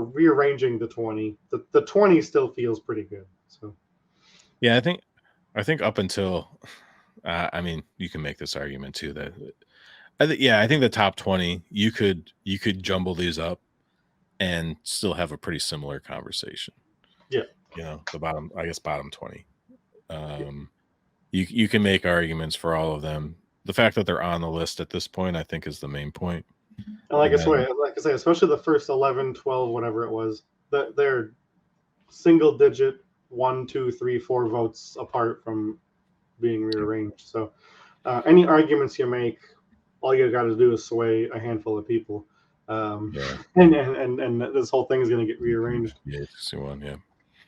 Speaker 2: rearranging the 20. The 20 still feels pretty good. So
Speaker 1: yeah, I think up until I mean, you can make this argument too that I think the top 20 you could jumble these up and still have a pretty similar conversation.
Speaker 2: Yeah.
Speaker 1: You know, the bottom 20. You can make arguments for all of them. The fact that they're on the list at this point, I think, is the main point.
Speaker 2: And like I say, especially the first 11, 12, whatever it was, they're single digit 1, 2, 3, 4 votes apart from being rearranged. So any arguments you make, all you got to do is sway a handful of people. And this whole thing is going to get rearranged.
Speaker 1: Yeah, see one, yeah.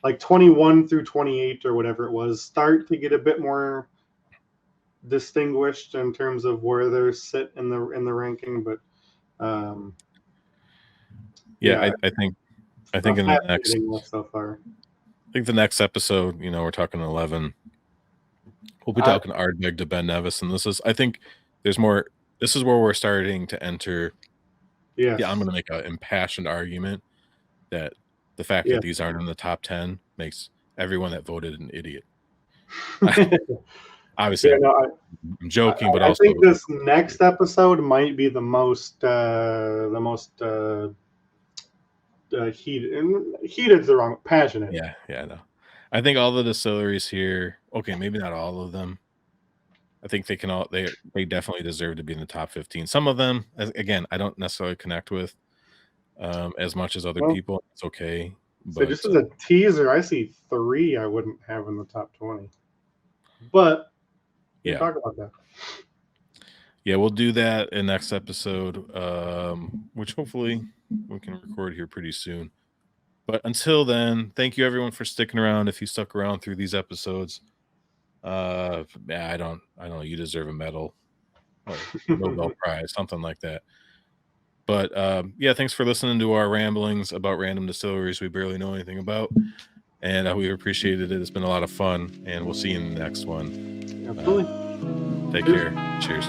Speaker 2: Like 21 through 28 or whatever it was, start to get a bit more distinguished in terms of where they sit in the ranking. But
Speaker 1: I think in the next
Speaker 2: so far.
Speaker 1: I think the next episode, you know, we're talking 11. We'll be talking Ardbeg to Ben Nevis, and this is where we're starting to enter.
Speaker 2: Yeah,
Speaker 1: I'm going to make an impassioned argument that the fact that these aren't in the top 10 makes everyone that voted an idiot. Obviously, I'm joking, but also
Speaker 2: I think this next episode might be the most heated is the wrong, passionate.
Speaker 1: Yeah, no. I think all the distilleries here, okay, maybe not all of them. I think they definitely deserve to be in the top 15. Some of them, again, I don't necessarily connect with as much as other people. It's okay.
Speaker 2: So just as a teaser, I see 3 I wouldn't have in the top 20. But we'll talk about that.
Speaker 1: Yeah, we'll do that in next episode, which hopefully we can record here pretty soon. But until then, thank you everyone for sticking around. If you stuck around through these episodes, I don't know, you deserve a medal or Nobel Prize, something like that. But thanks for listening to our ramblings about random distilleries we barely know anything about, and we appreciated it. It's been a lot of fun, and we'll see you in the next one.
Speaker 2: Absolutely.
Speaker 1: Take care. Cheers.